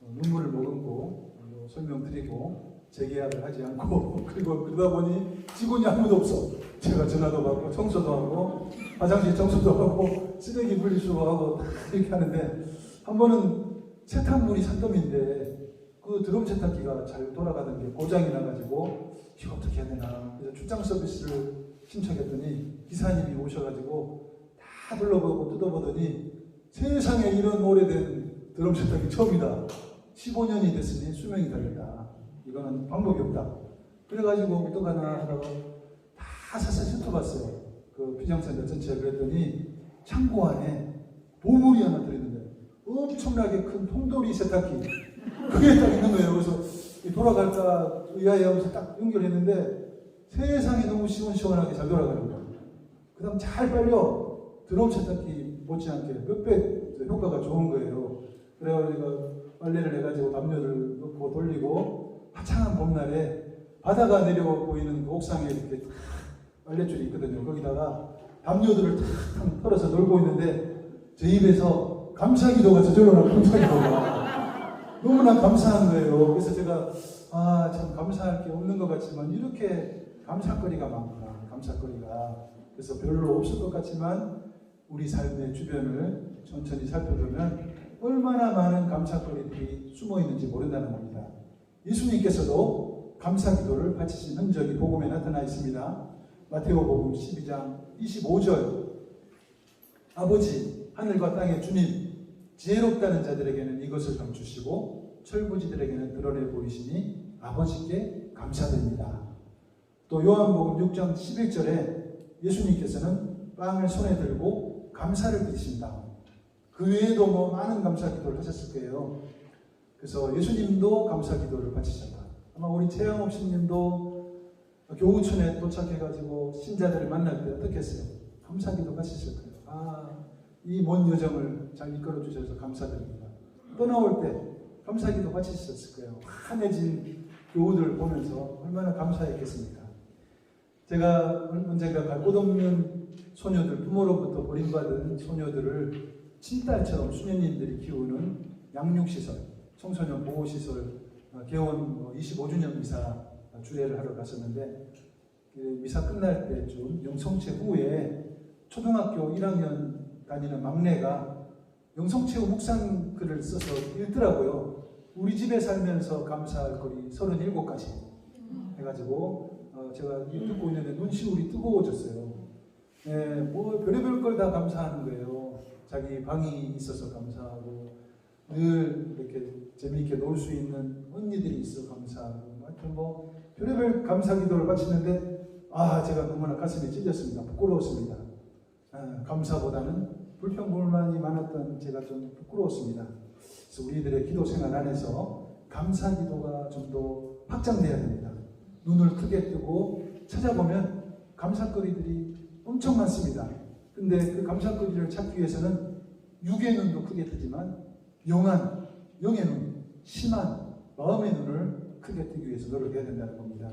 A: 눈물을 머금고 설명드리고 재계약을 하지 않고 그리고 그러다 보니 직원이 아무도 없어. 제가 전화도 받고 청소도 하고 화장실 청소도 하고 쓰레기 분리수거 하고 다 이렇게 하는데 한 번은 세탁물이 산더미인데 그 드럼 세탁기가 잘 돌아가는 게 고장이 나가지고 이거 어떻게 해야 되나. 그래서 출장 서비스를 신청했더니 기사님이 오셔가지고 다 둘러보고 뜯어보더니 세상에 이런 오래된 드럼 세탁기 처음이다. 15년이 됐으니 수명이 달렸다. 이거는 방법이 없다. 그래가지고 어떡하나 하다가 다 사서 훑어봤어요. 그 피정센터 전체에. 그랬더니 창고 안에 보물이 하나 들어있는데 엄청나게 큰 통돌이 세탁기 그게 딱 있는 거예요. 그래서 돌아갈까 의아해하면서 딱 연결했는데 세상에 너무 시원시원하게 잘 돌아가는 거예요. 그 다음 잘 빨려. 드럼 세탁기 못지않게 몇 배 효과가 좋은 거예요. 그래가지고 빨래를 해가지고 담요를 넣고 돌리고 화창한 봄날에 바다가 내려 보이는 그 옥상에 이렇게 빨랫줄이 있거든요. 거기다가 담요들을 탁 털어서 놀고 있는데 제 입에서 감사기도가 저절로 나와요. 감사기도가 너무나 감사한 거예요. 그래서 제가 참 감사할 게 없는 것 같지만 이렇게 감사거리가 많구나. 감사거리가. 그래서 별로 없을 것 같지만 우리 삶의 주변을 천천히 살펴보면 얼마나 많은 감사거리들이 숨어 있는지 모른다는 겁니다. 예수님께서도 감사기도를 바치신 흔적이 복음에 나타나 있습니다. 마태오복음 12장 25절 아버지 하늘과 땅의 주님 지혜롭다는 자들에게는 이것을 감추시고 철부지들에게는 드러내 보이시니 아버지께 감사드립니다. 또 요한복음 6장 11절에 예수님께서는 빵을 손에 들고 감사를 드리신다. 그 외에도 많은 감사기도를 하셨을 거예요. 그래서 예수님도 감사기도를 바치셨다. 아마 우리 최양옥 신님도 교우촌에 도착해가지고 신자들을 만날 때 어떻게 했어요? 감사기도 바치실 거예요. 이 먼 여정을 잘 이끌어 주셔서 감사드립니다. 떠나올 때 감사기도 바치셨을 거예요. 환해진 교우들 보면서 얼마나 감사했겠습니까? 제가 언젠가 갈 곳 없는 소녀들, 부모로부터 버림받은 소녀들을 친딸처럼 수녀님들이 키우는 양육시설, 청소년 보호시설 개원 25주년 미사 주례를 하러 갔었는데 미사 끝날 때쯤 영성체 후에 초등학교 1학년 다니는 막내가 영성체후 묵상글을 써서 읽더라고요. 우리 집에 살면서 감사할 거리 37가지 해가지고 제가 듣고 있는데 눈시울이 뜨거워졌어요. 별의별 걸 다 감사하는 거예요. 자기 방이 있어서 감사하고 늘 이렇게 재미있게 놀 수 있는 언니들이 있어 감사하고 하여튼 별의별 감사기도를 바치는데 제가 너무나 가슴이 찢었습니다. 부끄러웠습니다. 감사보다는 불평불만이 많았던 제가 좀 부끄러웠습니다. 그래서 우리들의 기도 생활 안에서 감사기도가 좀 더 확장돼야 됩니다. 눈을 크게 뜨고 찾아보면 감사거리들이 엄청 많습니다. 근데 그 감사거리를 찾기 위해서는 육의 눈도 크게 뜨지만 영의 눈, 심한 마음의 눈을 크게 뜨기 위해서 노력해야 된다는 겁니다.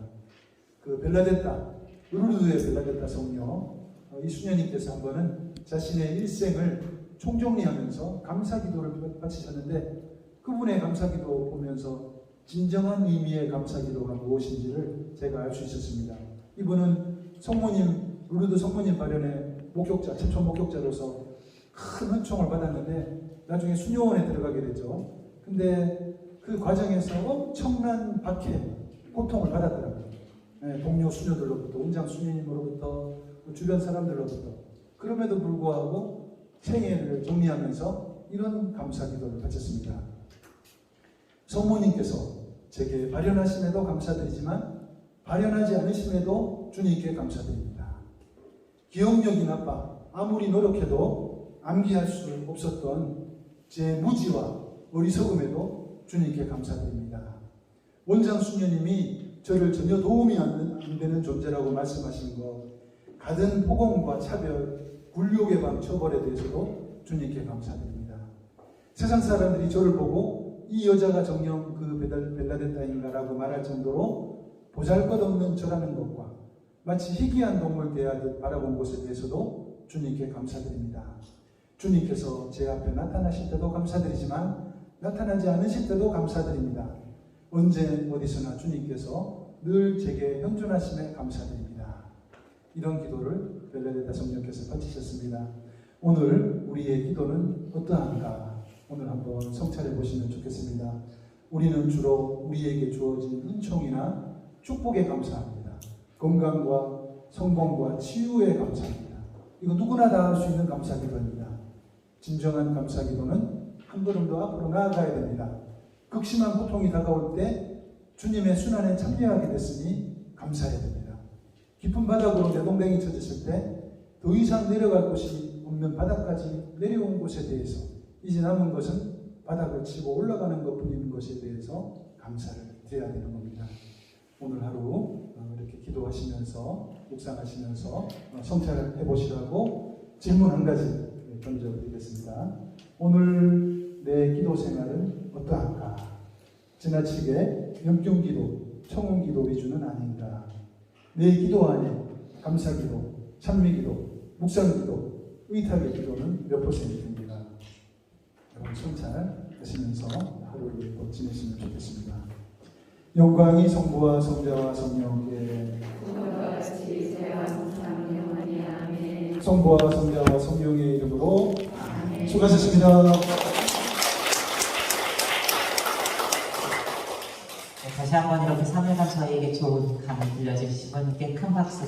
A: 그 루르드의 벨라데타 성녀 이수녀님께서 한 번은 자신의 일생을 총정리하면서 감사기도를 바치셨는데 그분의 감사기도 보면서 진정한 의미의 감사기도가 무엇인지를 제가 알 수 있었습니다. 이분은 루르드 성모님 발현의 목격자, 최초 목격자로서 큰 헌총을 받았는데 나중에 수녀원에 들어가게 됐죠. 근데 그 과정에서 엄청난 박해, 고통을 받았더라고요. 동료 수녀들로부터, 원장 수녀님으로부터, 주변 사람들로부터. 그럼에도 불구하고 생애를 정리하면서 이런 감사기도를 바쳤습니다. 성모님께서 제게 발현하심에도 감사드리지만 발현하지 않으심에도 주님께 감사드립니다. 기억력이 나빠 아무리 노력해도 암기할 수 없었던 제 무지와 어리석음에도 주님께 감사드립니다. 원장 수녀님이 저를 전혀 도움이 안 되는 존재라고 말씀하신 것, 가든 폭언과 차별, 굴욕의 방 처벌에 대해서도 주님께 감사드립니다. 세상 사람들이 저를 보고 이 여자가 정녕 그 벨라데타인가라고 말할 정도로 보잘것없는 저라는 것과 마치 희귀한 동물 대하듯 바라본 것에 대해서도 주님께 감사드립니다. 주님께서 제 앞에 나타나실 때도 감사드리지만 나타나지 않으실 때도 감사드립니다. 언제 어디서나 주님께서 늘 제게 현존하심에 감사드립니다. 이런 기도를 벨라데타 성령께서 바치셨습니다. 오늘 우리의 기도는 어떠한가? 오늘 한번 성찰해 보시면 좋겠습니다. 우리는 주로 우리에게 주어진 은총이나 축복에 감사합니다. 건강과 성공과 치유에 감사합니다. 이거 누구나 다 할 수 있는 감사기도입니다. 진정한 감사기도는 한 걸음 더 앞으로 나아가야 됩니다. 극심한 고통이 다가올 때 주님의 순환에 참여하게 됐으니 감사해야 됩니다. 깊은 바닥으로 내동댕이 쳐졌을 때 더 이상 내려갈 곳이 없는 바닥까지 내려온 곳에 대해서 이제 남은 것은 바닥을 치고 올라가는 것뿐인 것에 대해서 감사를 드려야 되는 겁니다. 오늘 하루 이렇게 기도하시면서 묵상하시면서 성찰을 해보시라고 질문 한 가지 던져드리겠습니다. 오늘 내 기도 생활은 어떠한가? 지나치게 영경기도, 청혼기도 위주는 아닌가? 내 기도 안에 감사기도, 찬미기도, 묵상기도, 의탁의 기도는 몇 %입니다. 여러분 성찰하시면서 하루를 또 지내시면 좋겠습니다. 영광이 성부와 성자와 성령께 성부와 성자와 성령의 이름으로 수고하셨습니다.
C: 다시 한번 이렇게 3일간 저희에게 좋은 강의 들려주신 분께 큰 박수.